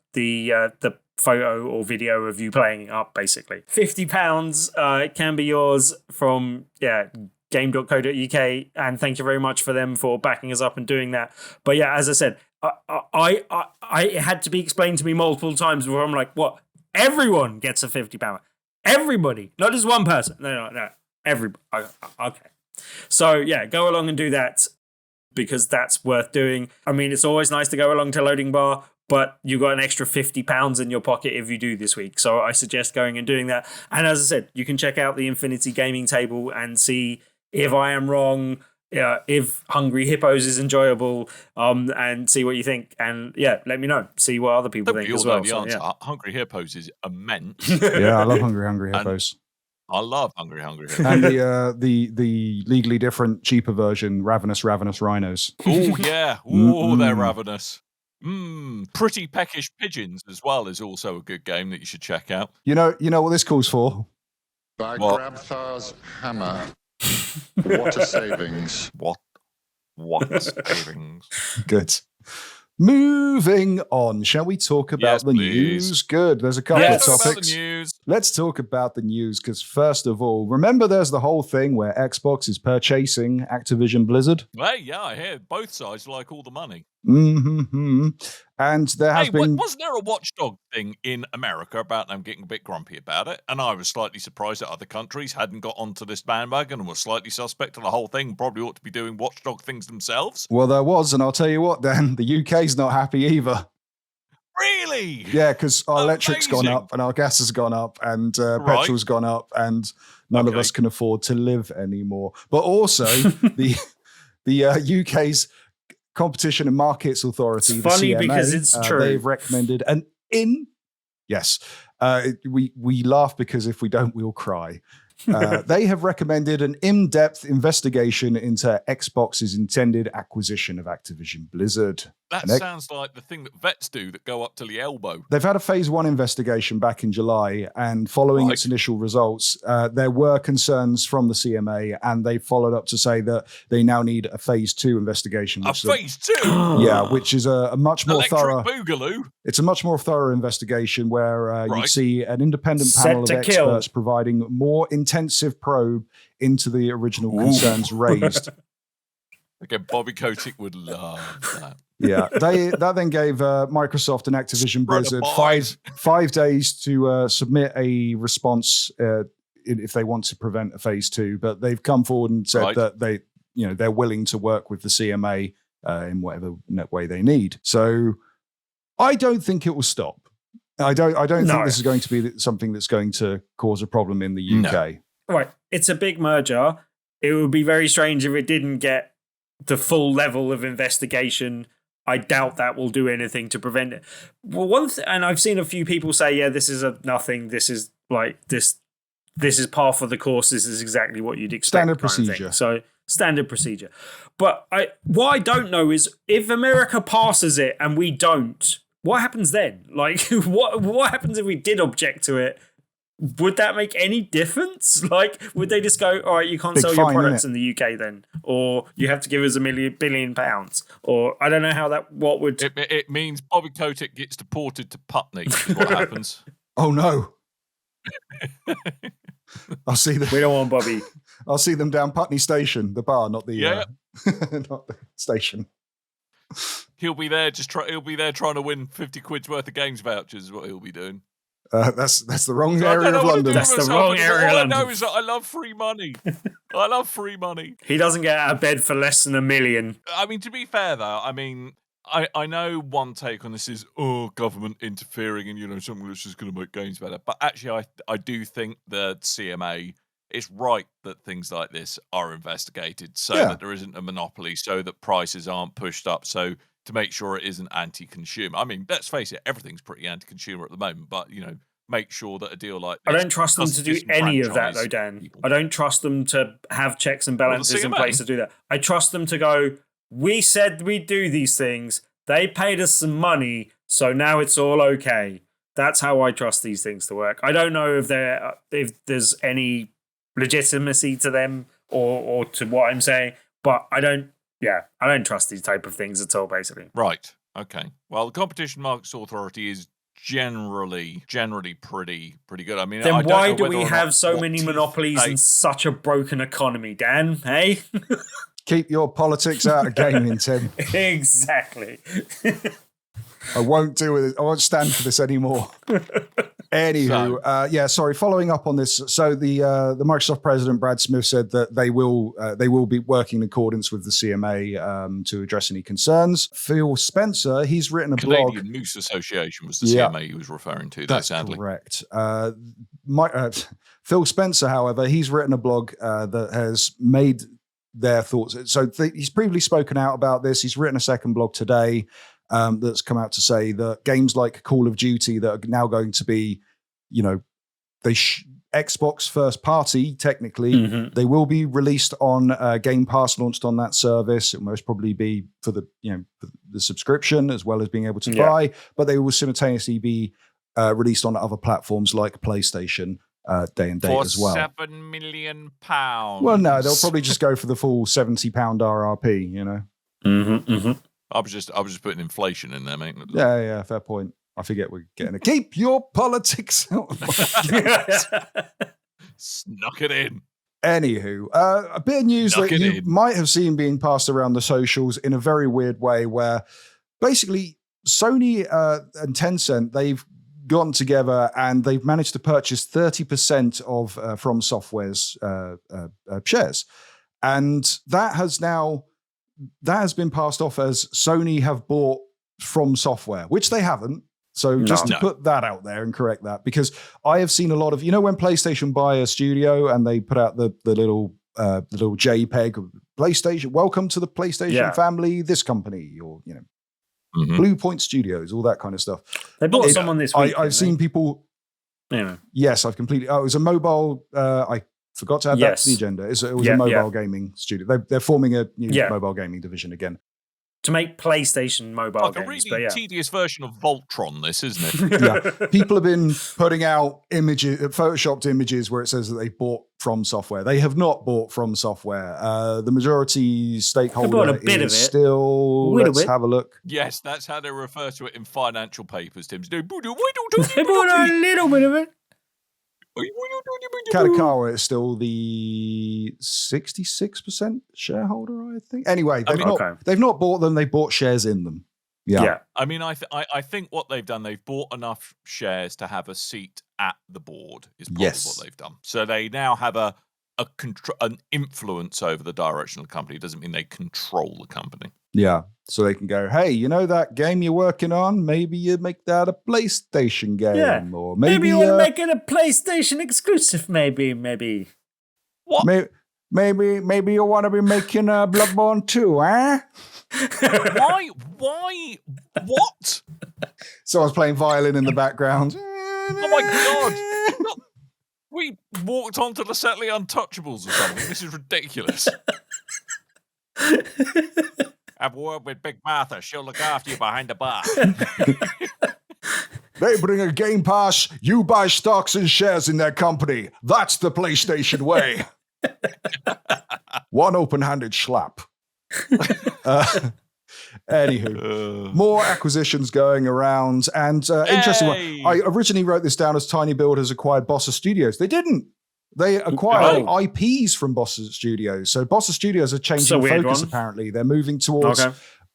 photo or video of you playing up, basically. £50 it can be yours from game.co.uk, and thank you very much for them for backing us up and doing that. But yeah, as I said, I it had to be explained to me multiple times before I'm like, what? Everyone gets a £50. Everybody, not just one person. No. Everybody. Okay. So yeah, go along and do that, because that's worth doing. I mean, it's always nice to go along to loading bar, but you've got an extra £50 in your pocket if you do this week. So I suggest going and doing that. And as I said, you can check out the Infinity Gaming Table and see if I am wrong, if Hungry Hippos is enjoyable, and see what you think. And let me know. See what other people think as well. The answer. Hungry Hippos is immense. Yeah, I love Hungry Hippos. I love Hungry Hippos. And the legally different, cheaper version, Ravenous Rhinos. Oh, yeah. Oh, they're ravenous. Pretty Peckish Pigeons as well is also a good game that you should check out. You know what this calls for? By Grabthar's hammer. What a savings. What savings. Good. Moving on, shall we talk about the news? Good. There's a couple of topics. Let's talk about the news, because first of all, remember there's the whole thing where Xbox is purchasing Activision-Blizzard? Hey, yeah, I hear both sides like all the money. Mm-hmm. And there has been... Wasn't there a Watchdog thing in America about them getting a bit grumpy about it? And I was slightly surprised that other countries hadn't got onto this bandwagon and were slightly suspect of the whole thing, probably ought to be doing Watchdog things themselves. Well, there was, and I'll tell you what, Dan, the UK's not happy either. Really? Yeah, because our electric's gone up and our gas has gone up and petrol's gone up and none of us can afford to live anymore. But also, the UK's Competition and Markets Authority, it's funny the CMA, because it's true. They've recommended we laugh because if we don't, we'll cry. They have recommended an in-depth investigation into Xbox's intended acquisition of Activision-Blizzard. That sounds like the thing that vets do that go up to the elbow. They've had a phase 1 investigation back in July, and following its initial results, there were concerns from the CMA, and they followed up to say that they now need a phase 2 investigation. Phase 2? Yeah, which is a much more thorough... Boogaloo. It's a much more thorough investigation where you see an independent panel of experts providing more intensive probe into the original concerns raised. Again, Bobby Kotick would love that. Yeah, that then gave Microsoft and Activision-Blizzard 5 days to submit a response if they want to prevent a phase 2. But they've come forward and said that they're willing to work with the CMA in whatever way they need. So I don't think it will stop. I don't think this is going to be something that's going to cause a problem in the UK. No. Right, it's a big merger. It would be very strange if it didn't get the full level of investigation I doubt that will do anything to prevent it. Well, and I've seen a few people say, yeah, this is nothing. This is like this is par for the course. This is exactly what you'd expect. Standard procedure. So standard procedure. But what I don't know is if America passes it and we don't, what happens then? Like, what happens if we did object to it? Would that make any difference? Like, would they just go, all right, you can't sell your products in the UK then? Or you have to give us £1 billion? Or I don't know how what would... It means Bobby Kotick gets deported to Putney is what happens. Oh, no. I'll see them. We don't want Bobby. I'll see them down Putney Station, the bar, not the not the station. He'll be there he'll be there trying to win 50 quid's worth of games vouchers is what he'll be doing. That's the wrong area of London. That's the wrong area of London. All I know is that I love free money. I love free money. He doesn't get out of bed for less than $1 million. I mean, to be fair, though, I know one take on this is, government interfering and, something that's just going to make games better. But actually, I do think the CMA, it's right that things like this are investigated so that there isn't a monopoly, so that prices aren't pushed up, so to make sure it isn't anti-consumer. I mean, let's face it, everything's pretty anti-consumer at the moment, but, make sure that a deal like this... I don't trust them to do any of that, though, Dan. People. I don't trust them to have checks and balances in place to do that. I trust them to go, we said we'd do these things, they paid us some money, so now it's all okay. That's how I trust these things to work. I don't know if there's any legitimacy to them or to what I'm saying, but I don't trust these type of things at all, basically. Right. Okay. Well, the Competition Markets Authority is generally pretty good. I mean, then why do we have so many monopolies in such a broken economy, Dan? Hey? Keep your politics out of gaming, Tim. Exactly. I won't do it. I won't stand for this anymore. Anywho, sorry. Following up on this, so the Microsoft president Brad Smith said that they will be working in accordance with the CMA to address any concerns. Phil Spencer, he's written a blog. Canadian Moose Association was the CMA he was referring to. That's sadly correct. Phil Spencer, however, he's written a blog that has made their thoughts. So he's previously spoken out about this. He's written a second blog today. That's come out to say that games like Call of Duty that are now going to be, Xbox first party, technically, they will be released on Game Pass, launched on that service. It will most probably be for the subscription as well as being able to buy, but they will simultaneously be released on other platforms like PlayStation day and date as well. For £7 million. Well, no, they'll probably just go for the full £70 RRP, I was just putting inflation in there, mate. Yeah, fair point. I forget we're getting a keep your politics out of Snuck it in. Anywho, a bit of news that you might have seen being passed around the socials in a very weird way, where basically Sony and Tencent, they've gotten together and they've managed to purchase 30% of FromSoftware's shares. And that has been passed off as Sony have bought FromSoftware, which they haven't. So just to put that out there and correct that, because I have seen a lot of, when PlayStation buy a studio and they put out the little JPEG of PlayStation, welcome to the PlayStation family, this company, or, Blue Point Studios, all that kind of stuff. They bought someone this week. I've seen people. Yeah. Yes, I've completely. Oh, it was a mobile. I forgot to add that to the agenda. It was a mobile gaming studio. They're forming a new mobile gaming division again. To make PlayStation mobile games. A really tedious version of Voltron, this, isn't it? Yeah. People have been putting out images, photoshopped images where it says that they bought FromSoftware. They have not bought FromSoftware. The majority stakeholder is still... Let's have a look. Yes, that's how they refer to it in financial papers, Tim. They bought a little bit of it. Kadokawa is still the 66% shareholder, I think. Anyway, they've not bought them. They bought shares in them. Yeah. I mean, I think what they've done, they've bought enough shares to have a seat at the board is probably what they've done. So they now have an influence over the direction of the company. It doesn't mean they control the company. Yeah. So they can go, hey, that game you're working on? Maybe you make that a PlayStation game. Yeah. Or maybe you want to make it a PlayStation exclusive, maybe. What? Maybe you want to be making Bloodborne 2, eh? Why? What? Someone's playing violin in the background. Oh my god! Look, we walked onto the set of the Untouchables or something. This is ridiculous. Have a word with Big Martha. She'll look after you behind the bar. They bring a Game Pass. You buy stocks and shares in their company. That's the PlayStation way. One open-handed slap. Anywho, more acquisitions going around, and interesting one. I originally wrote this down as TinyBuild has acquired Bossa Studios. They didn't. They acquired IPs from Bossa Studios. So Bossa Studios are changing focus. Apparently, they're moving towards.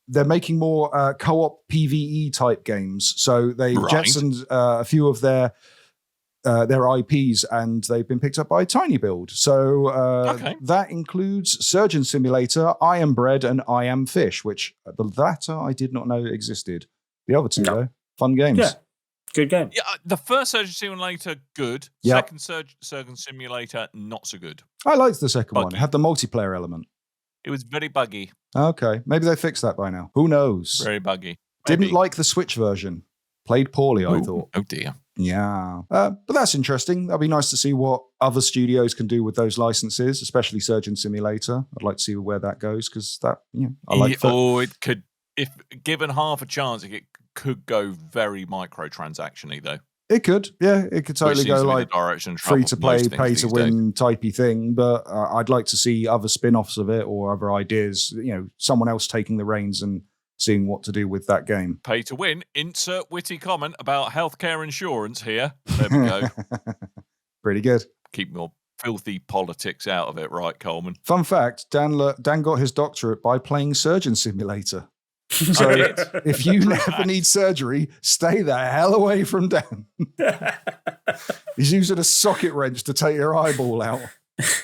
They're making more co-op PvE type games. So they jettisoned a few of their IPs, and they've been picked up by TinyBuild. So that includes Surgeon Simulator, I Am Bread, and I Am Fish, which the latter I did not know existed. The other two, though, fun games. Yeah, good game. Yeah, the first Surgeon Simulator, good. Yep. Second Surgeon Simulator, not so good. I liked the second one. It had the multiplayer element. It was very buggy. Okay, maybe they fixed that by now. Who knows? Very buggy. Didn't like the Switch version. Played poorly, I thought. Oh dear. Yeah. But that's interesting. That'd be nice to see what other studios can do with those licenses, especially Surgeon Simulator. I'd like to see where that goes, because that, I like that. Or it could, if given half a chance, it could go very microtransaction-y, though. It could, yeah. It could totally go like free-to-play, pay-to-win typey thing, but I'd like to see other spin-offs of it or other ideas, someone else taking the reins and seeing what to do with that game. Pay to win. Insert witty comment about healthcare insurance here. There we go. Pretty good. Keep your filthy politics out of it, right, Coleman? Fun fact, Dan got his doctorate by playing Surgeon Simulator. So if you never need surgery, stay the hell away from Dan. He's using a socket wrench to take your eyeball out.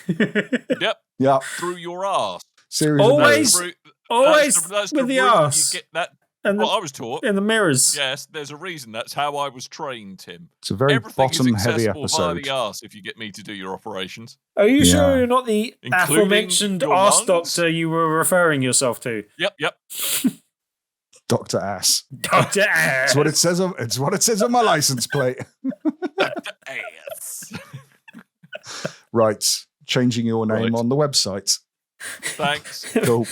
Yep. Through your ass. Seriously. Always that's with the arse. You get that. And I was taught. In the mirrors. Yes, there's a reason. That's how I was trained, Tim. It's a very bottom-heavy episode. Via the arse if you get me to do your operations. Are you sure you're not the aforementioned arse doctor you were referring yourself to? Yep. Dr. Ass. Dr. Ass. It's what it says on my license plate. Dr. Ass. Right. Changing your name on the website. Thanks. Cool.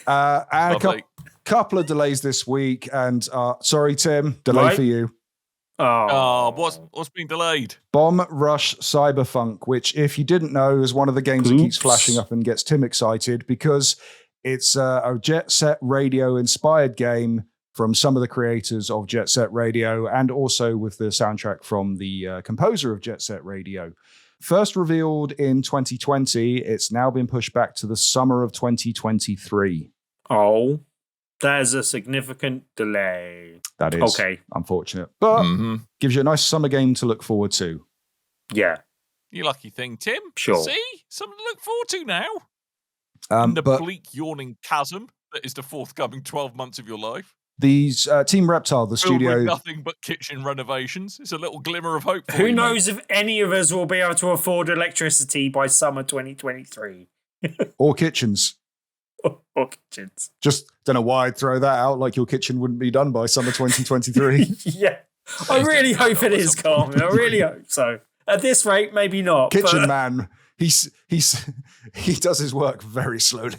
And a couple of delays this week. And sorry, Tim, delay for you. What's been delayed? Bomb Rush Cyberfunk, which, if you didn't know, is one of the games that keeps flashing up and gets Tim excited because it's a Jet Set Radio inspired game from some of the creators of Jet Set Radio, and also with the soundtrack from the composer of Jet Set Radio. First revealed in 2020, it's now been pushed back to the summer of 2023. Oh, there's a significant delay. That is unfortunate, but gives you a nice summer game to look forward to. Yeah. You lucky thing, Tim. Sure. See? Something to look forward to now. The bleak, yawning chasm that is the forthcoming 12 months of your life. These Team Reptile, the studio, nothing but kitchen renovations. It's a little glimmer of hope. Who knows if any of us will be able to afford electricity by summer 2023? Or kitchens. Or kitchens. Just don't know why I'd throw that out like your kitchen wouldn't be done by summer 2023. Yeah, I really hope it is, Coleman. I really hope so. At this rate, maybe not. Kitchen man, he does his work very slowly.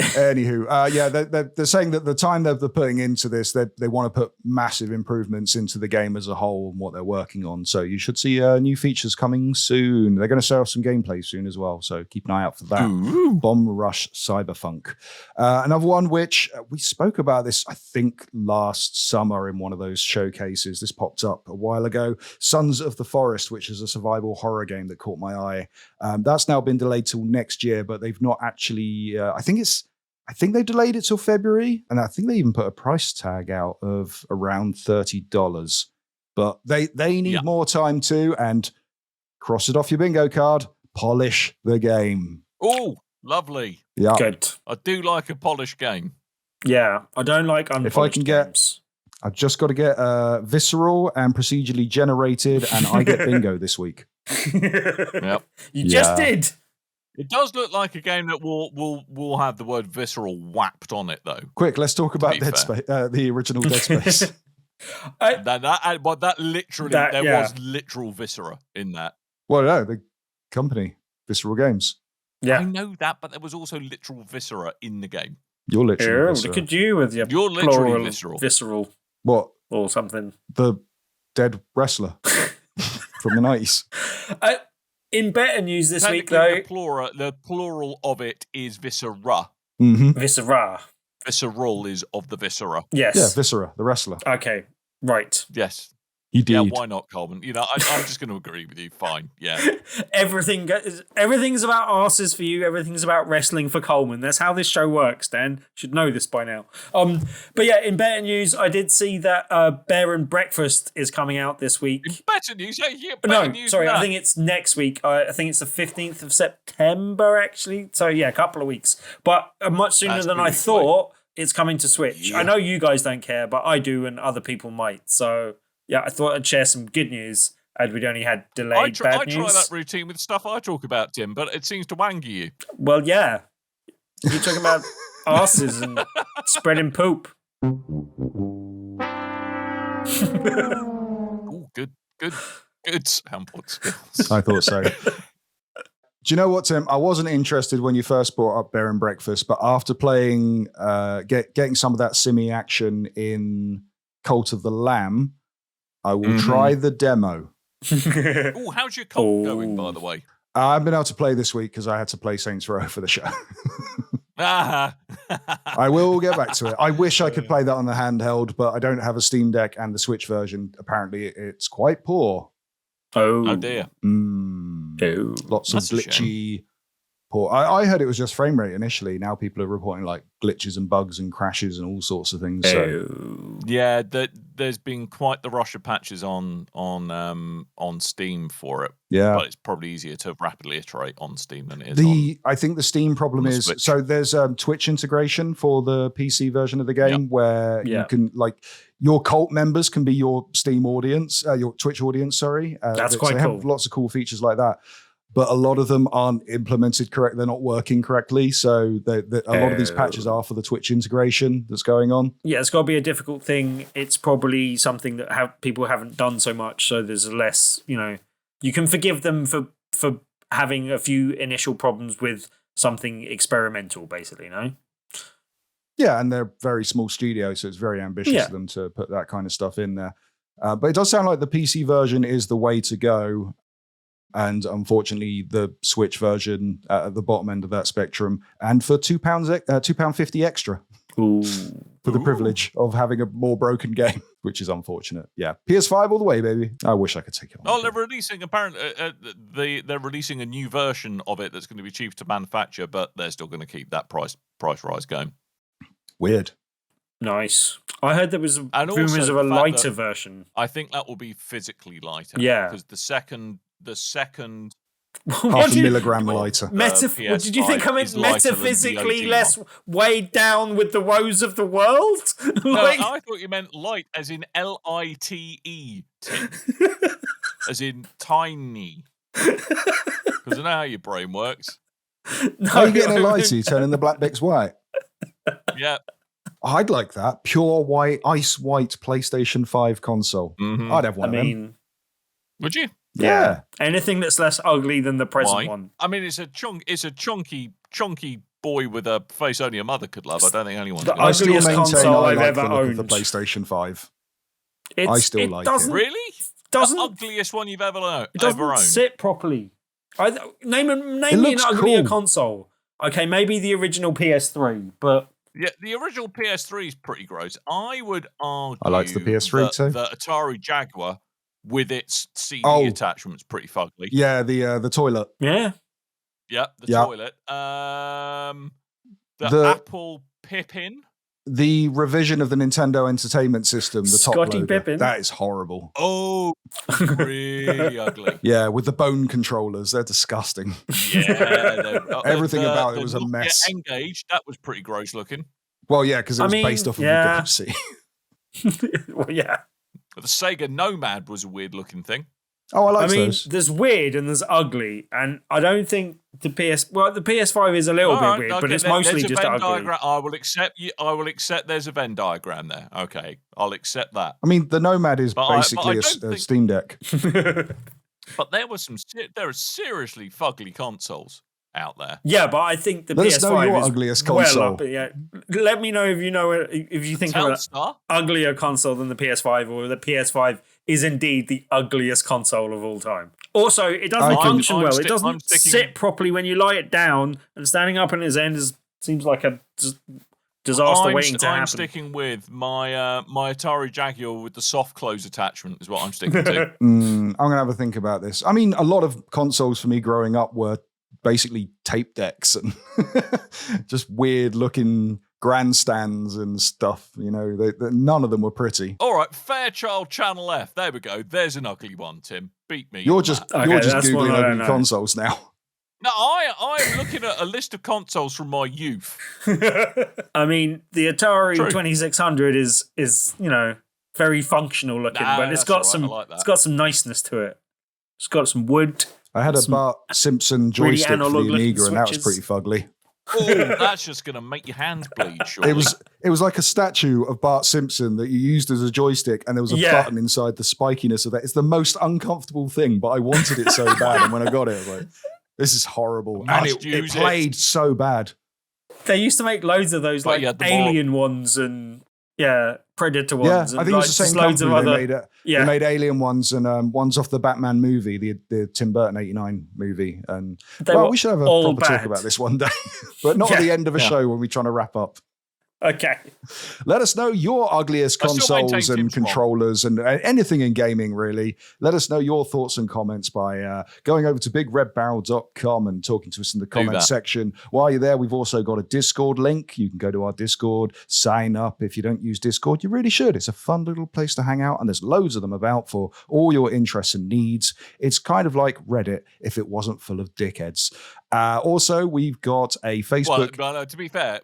Anywho, they're saying that the time they're putting into this, they want to put massive improvements into the game as a whole and what they're working on. So you should see new features coming soon. They're going to show off some gameplay soon as well. So keep an eye out for that. Ooh. Bomb Rush Cyberfunk. Another one which we spoke about this, I think, last summer in one of those showcases. This popped up a while ago. Sons of the Forest, which is a survival horror game that caught my eye. That's now been delayed till next year, but they've not actually. I think they delayed it till February, and I think they even put a price tag out of around $30. But they need more time too, and cross it off your bingo card, polish the game. Oh, lovely. Yeah. Good. I do like a polished game. Yeah, I don't like unpolished if I can games. I've just got to get visceral and procedurally generated, and I get bingo this week. Yep. You just did. It does look like a game that will have the word visceral whapped on it, though. Quick, let's talk about Dead Space, the original Dead Space. That literally, there was literal viscera in that. Well, no, the company, Visceral Games. Yeah, I know that, but there was also literal viscera in the game. You're literally look at you with your You're literally plural, visceral. visceral. What? Or something. The dead wrestler from the 90s. In better news this week, though... The plural of it is viscera. Mm-hmm. Viscera. Visceral is of the viscera. Yes. Yeah, Viscera, the wrestler. Okay, right. Yes. Indeed. Yeah, why not, Coleman? You know, I'm just going to agree with you. Fine. Yeah. Everything's about arses for you. Everything's about wrestling for Coleman. That's how this show works, Dan. You should know this by now. But yeah, in better news, I did see that Bear and Breakfast is coming out this week. In better news? Yeah, better news. Sorry, I think it's next week. I think it's the 15th of September, actually. So yeah, a couple of weeks. But much sooner than I thought, it's coming to Switch. Yeah. I know you guys don't care, but I do, and other people might. So... yeah, I thought I'd share some good news, and we'd only had delayed bad news. I try that routine with stuff I talk about, Tim, but it seems to wangy you. Well, yeah. You're talking about asses and spreading poop. Ooh, good soundboard skills. I thought so. Do you know what, Tim? I wasn't interested when you first brought up Bear and Breakfast, but after playing, getting some of that simmy action in Cult of the Lamb, I will try the demo. Oh, how's your cult going, by the way? I've been able to play this week because I had to play Saints Row for the show. I will get back to it. I wish I could play that on the handheld, but I don't have a Steam Deck, and the Switch version, apparently, it's quite poor. Oh dear. Lots of glitchy. Poor. I heard it was just frame rate initially. Now people are reporting like glitches and bugs and crashes and all sorts of things. So. Yeah, there's been quite the rush of patches on Steam for it. Yeah, but it's probably easier to rapidly iterate on Steam than it is. I think the Steam problem is Switch. So there's Twitch integration for the PC version of the game where you can like your cult members can be your Steam audience, your Twitch audience. Sorry, that's quite cool. They have lots of cool features like that. But a lot of them aren't implemented correct. They're not working correctly. So a lot of these patches are for the Twitch integration that's going on. Yeah, it's got to be a difficult thing. It's probably something that people haven't done so much. So there's less, you can forgive them for having a few initial problems with something experimental, basically, Yeah, and they're very small studios, so it's very ambitious of them to put that kind of stuff in there. But it does sound like the PC version is the way to go. And unfortunately, the Switch version at the bottom end of that spectrum, and for £2.50 extra for the privilege of having a more broken game, which is unfortunate. Yeah, PS5 all the way, baby. I wish I could take it on. Oh, they're releasing they're releasing a new version of it that's going to be cheap to manufacture, but they're still going to keep that price rise going. Weird. Nice. I heard there was rumors of a lighter version. I think that will be physically lighter. Yeah, because the second half a milligram lighter. Did you think I meant metaphysically less weighed down with the woes of the world? No, I thought you meant light as in LITE, as in tiny. Because I know how your brain works. How are you getting a lighter? Turning the black bits white? Yeah. I'd like that. Pure white, ice white PlayStation 5 console. Mm-hmm. I'd have one of them. Would you? Yeah. Anything that's less ugly than the present one. I mean, it's a chunky boy with a face only a mother could love. I don't think anyone's the ugliest console I've ever owned. The PlayStation 5. I still like it. Really? Doesn't, the ugliest one you've ever owned? It doesn't sit properly. Name me an uglier console. Okay, maybe the original PS3, but... Yeah, the original PS3 is pretty gross. I would argue I liked the PS3 too. The Atari Jaguar with its CD attachment's pretty fugly. Yeah, the toilet. Yeah. Yeah, the toilet. The Apple Pippin. The revision of the Nintendo Entertainment System, the top loader. Pippin. That is horrible. Oh, really ugly. Yeah, with the bone controllers. They're disgusting. Yeah. Everything about it was a mess. Engage, that was pretty gross looking. Well, yeah, because it was based off of the well, yeah. The Sega Nomad was a weird looking thing. Oh, I like those. There's weird and there's ugly, and I don't think the PS5 is a little bit weird, but it's mostly just ugly. Diagram. I will accept you. I will accept there's a Venn diagram there. Okay, I'll accept that. I mean, the Nomad is basically a Steam Deck. But there are seriously fugly consoles out there. Yeah, but I think the Let PS5 us know your is ugliest console. Let me know if you think of an uglier console than the PS5, or the PS5 is indeed the ugliest console of all time. Also, it doesn't function well. It doesn't sit properly when you lie it down, and standing up on its end seems like a disaster waiting to happen. I'm sticking with my my Atari Jaguar with the soft close attachment is what I'm sticking to. I'm going to have a think about this. I mean, a lot of consoles for me growing up were basically tape decks and just weird looking grandstands and stuff. You know, none of them were pretty. All right, Fairchild Channel F. There we go. There's an ugly one, Tim. Beat me. You're just Googling ugly consoles now. No, I am looking at a list of consoles from my youth. I mean, the Atari 2600 is very functional looking, but it's got it's got some niceness to it. It's got some wood. I had a Bart Simpson joystick for the Amiga, and that was pretty fugly. Oh, that's just going to make your hands bleed, surely. It was like a statue of Bart Simpson that you used as a joystick, and there was a button inside the spikiness of that. It's the most uncomfortable thing, but I wanted it so bad, and when I got it, I was like, this is horrible. And it played so bad. They used to make loads of those, like Alien ones and Predator ones. Yeah, I think it was the same company. They made Alien ones and ones off the Batman movie, the Tim Burton '89 movie. And we should have a proper talk about this one day, but not at the end of a show when we're trying to wrap up. Okay. Let us know your ugliest consoles and controllers and anything in gaming, really. Let us know your thoughts and comments by going over to bigredbarrel.com and talking to us in the comments section. While you're there, we've also got a Discord link. You can go to our Discord, sign up. If you don't use Discord, you really should. It's a fun little place to hang out, and there's loads of them about for all your interests and needs. It's kind of like Reddit if it wasn't full of dickheads. Also, we've got a Facebook. Well, to be fair,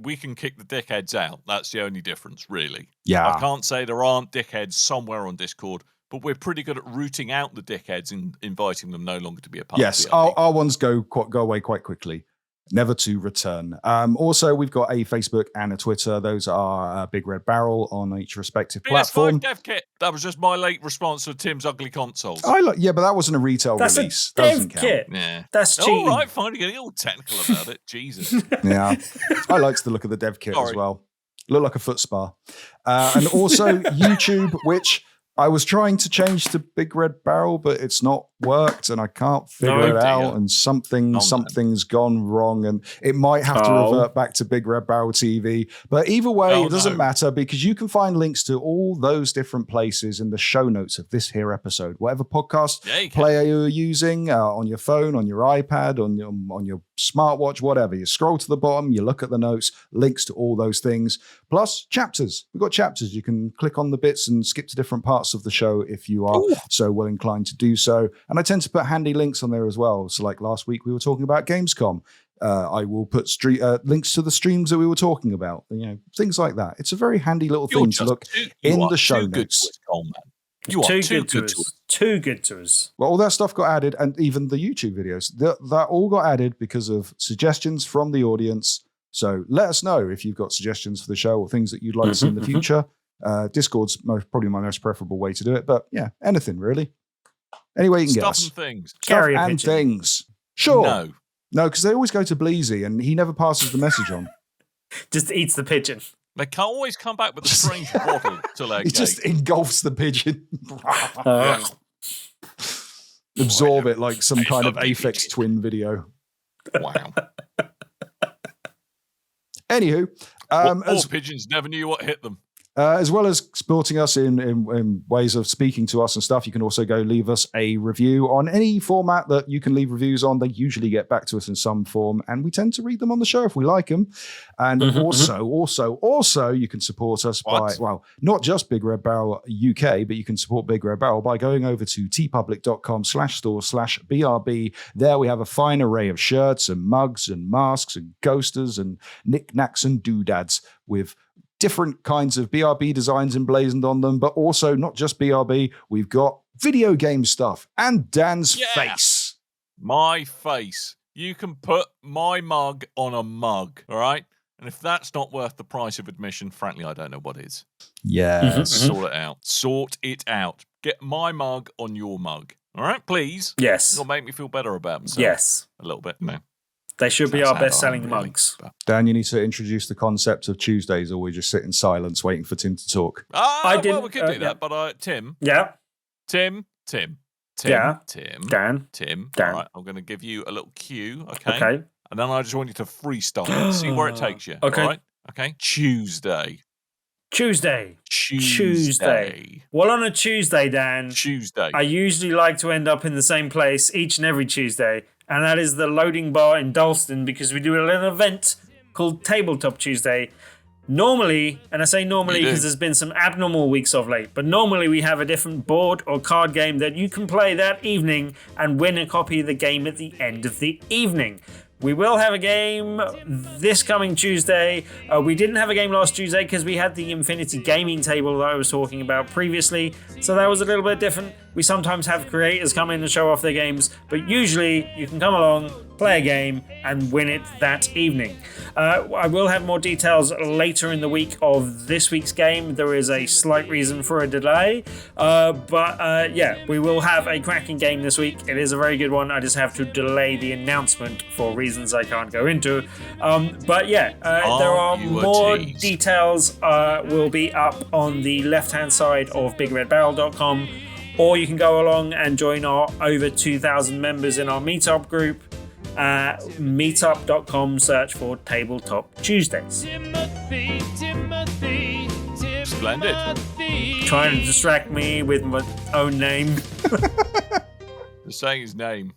we can kick the dickheads out. That's the only difference, really. Yeah. I can't say there aren't dickheads somewhere on Discord, but we're pretty good at rooting out the dickheads and inviting them no longer to be a part of the our ones go away quite quickly. Never to return. Also, we've got a Facebook and a Twitter. Those are Big Red Barrel on each respective platform. PS5 dev kit. That was just my late response to Tim's ugly consoles. But that wasn't a retail release. That's a dev kit. Yeah. That's cheating. All right, finally getting all technical about it. Jesus. Yeah. I liked the look of the dev kit as well. Looked like a foot spa. And also YouTube, which I was trying to change to Big Red Barrel, but it's not worked, and I can't figure it out. And something's gone wrong, and it might have to revert back to Big Red Barrel TV. But either way, it doesn't matter, because you can find links to all those different places in the show notes of this here episode. Whatever podcast player you're using, on your phone, on your iPad, on your smartwatch, whatever. You scroll to the bottom, you look at the notes, links to all those things, plus chapters. We've got chapters. You can click on the bits and skip to different parts of the show if you are so well inclined to do so. And I tend to put handy links on there as well. So like last week we were talking about Gamescom. I will put links to the streams that we were talking about. Things like that. It's a very handy little thing to look in the show notes. You are too good to us. Too good to us. Well, all that stuff got added, and even the YouTube videos. That all got added because of suggestions from the audience. So let us know if you've got suggestions for the show or things that you'd like to see in the future. Discord's probably my most preferable way to do it, but yeah, anything really. Anyway, you can get us. Stuff and things. Carry and things. Sure. No, because they always go to Bleezy, and he never passes the message on. Just eats the pigeon. They can't always come back with a strange waddle to their He just engulfs the pigeon. Absorb it like some kind of Aphex Twin video. Wow. Anywho. All pigeons never knew what hit them. As well as supporting us in ways of speaking to us and stuff, you can also go leave us a review on any format that you can leave reviews on. They usually get back to us in some form, and we tend to read them on the show if we like them. And also, you can support us by, not just Big Red Barrel UK, but you can support Big Red Barrel by going over to tpublic.com/store/BRB. There we have a fine array of shirts and mugs and masks and coasters and knickknacks and doodads with different kinds of BRB designs emblazoned on them, but also not just BRB. We've got video game stuff, and Dan's face. My face. You can put my mug on a mug, all right? And if that's not worth the price of admission, frankly, I don't know what is. Yeah. Sort it out. Sort it out. Get my mug on your mug. All right, please? Yes. It'll make me feel better about myself. Yes. A little bit, no. They should be our best-selling mugs. Dan, you need to introduce the concept of Tuesdays, or we just sit in silence waiting for Tim to talk. Well, we could do that, but Tim. Yeah. Tim. Yeah. Tim. Dan. All right, I'm going to give you a little cue, okay? And then I just want you to freestyle it. See where it takes you. Okay. All right? Okay. Tuesday. Well, on a Tuesday, Dan. Tuesday. I usually like to end up in the same place each and every Tuesday, and that is the loading bar in Dalston, because we do a little event called Tabletop Tuesday. Normally, and I say normally because there's been some abnormal weeks of late, but normally we have a different board or card game that you can play that evening and win a copy of the game at the end of the evening. We will have a game this coming Tuesday. We didn't have a game last Tuesday because we had the Infinity Gaming table that I was talking about previously, so that was a little bit different. We sometimes have creators come in and show off their games, but usually you can come along, play a game, and win it that evening. I will have more details later in the week of this week's game. There is a slight reason for a delay, but we will have a cracking game this week. It is a very good one. I just have to delay the announcement for reasons I can't go into. There are more details will be up on the left-hand side of BigRedBarrel.com, or you can go along and join our over 2,000 members in our meetup group. Meetup.com, search for Tabletop Tuesdays. Splendid. Trying to distract me with my own name. Just saying his name.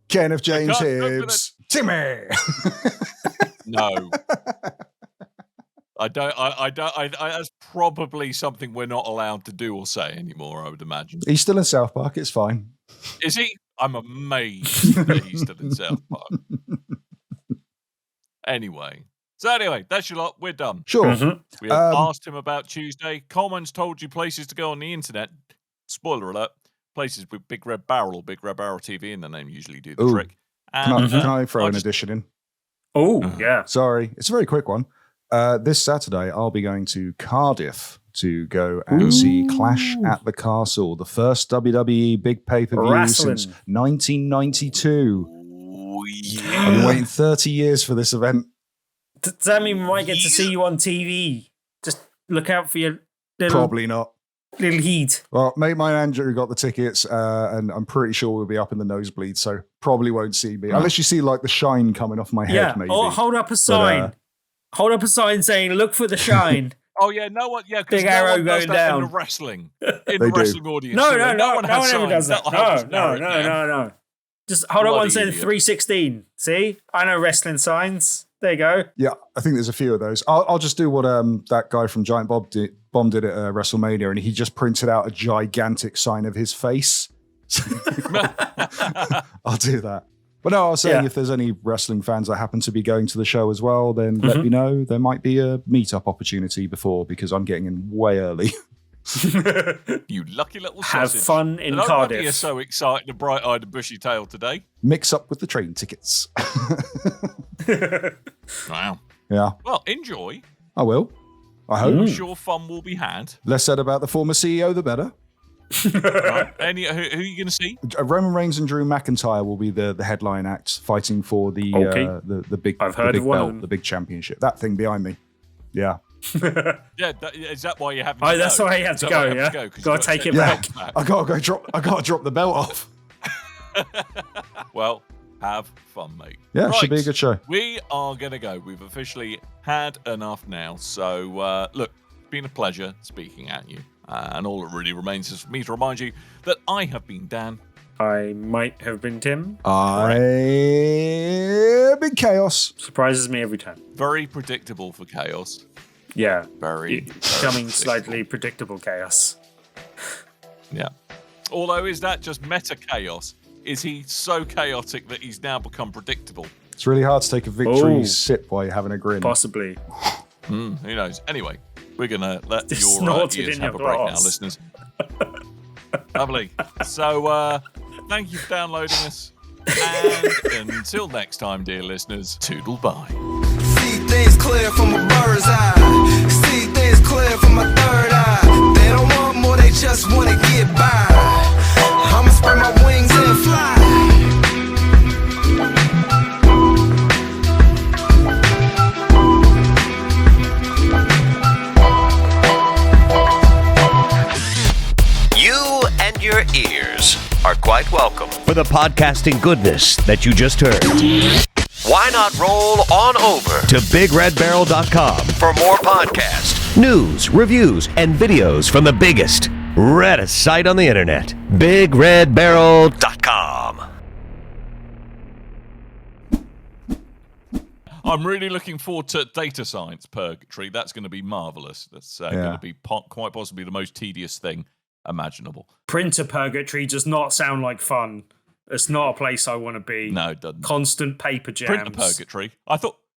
Kenneth James Hibbs. Timmy. No. I don't. That's probably something we're not allowed to do or say anymore, I would imagine. He's still in South Park. It's fine. Is he? I'm amazed that he's still in South Park. Anyway, that's your lot. We're done. Sure. Mm-hmm. We have asked him about Tuesday. Coleman's told you places to go on the internet. Spoiler alert. Places with Big Red Barrel or Big Red Barrel TV in the name usually do the trick. And, can I throw an addition in? Oh, yeah. Sorry. It's a very quick one. This Saturday, I'll be going to Cardiff to go and see Clash at the Castle, the first WWE big pay-per-view since 1992. Yeah. I've been waiting 30 years for this event. Does that mean we might get to see you on TV? Just look out for your Probably not. Little heat. Well, mate, my Andrew got the tickets, and I'm pretty sure we'll be up in the nosebleed, so probably won't see me. Unless you see, like, the shine coming off my head, maybe. Or hold up a sign. Hold up a sign saying, look for the shine. Oh, yeah, no one, big arrow going down. In the wrestling audience. No one ever does that. No. Just hold up one saying 316. See? I know wrestling signs. There you go. Yeah, I think there's a few of those. I'll just do what that guy from Giant Bomb did at WrestleMania, and he just printed out a gigantic sign of his face. I'll do that. But no, I was saying if there's any wrestling fans that happen to be going to the show as well, then let me know. There might be a meetup opportunity before, because I'm getting in way early. You lucky little sausage. Have fun in Cardiff. Cardiff. You're so excited and bright-eyed and bushy-tailed today. Mix up with the train tickets. Wow. Yeah. Well, enjoy. I will. I hope. I'm sure fun will be had. Less said about the former CEO, the better. Right. Who are you going to see? Roman Reigns and Drew McIntyre will be the headline acts fighting for the big I've heard the big of one belt, of them. the big championship. That thing behind me. Yeah. Yeah, is that why you have to go? That's why you have to go, yeah? Got to take it back. I gotta drop the belt off. Well, have fun, mate. Yeah, right. Should be a good show. We are going to go. We've officially had enough now. So, look, it's been a pleasure speaking at you. And all that really remains is for me to remind you that I have been Dan. I might have been Tim. I've been Chaos. Surprises me every time. Very predictable for Chaos. Yeah. Very becoming slightly predictable Chaos. Yeah. Although, is that just meta Chaos? Is he so chaotic that he's now become predictable? It's really hard to take a victory sip while you're having a grin. Possibly. Who knows? Anyway, we're going to let Just your snorted ears in have your a break now, glass. listeners. Lovely. So, thank you for downloading us. And until next time, dear listeners, toodle bye. See things clear from a bird's eye. See things clear from my third eye. They don't want more, they just want to get by. I'ma spread my wings and fly. You and your ears are quite welcome for the podcasting goodness that you just heard. Why not roll on over to BigRedBarrel.com for more podcasts, news, reviews, and videos from the biggest, reddest site on the internet, BigRedBarrel.com. I'm really looking forward to Data Science Purgatory. That's going to be marvelous. That's going to be quite possibly the most tedious thing imaginable. Printer Purgatory does not sound like fun. It's not a place I want to be. No, it doesn't. Constant paper jams. Printer Purgatory. I thought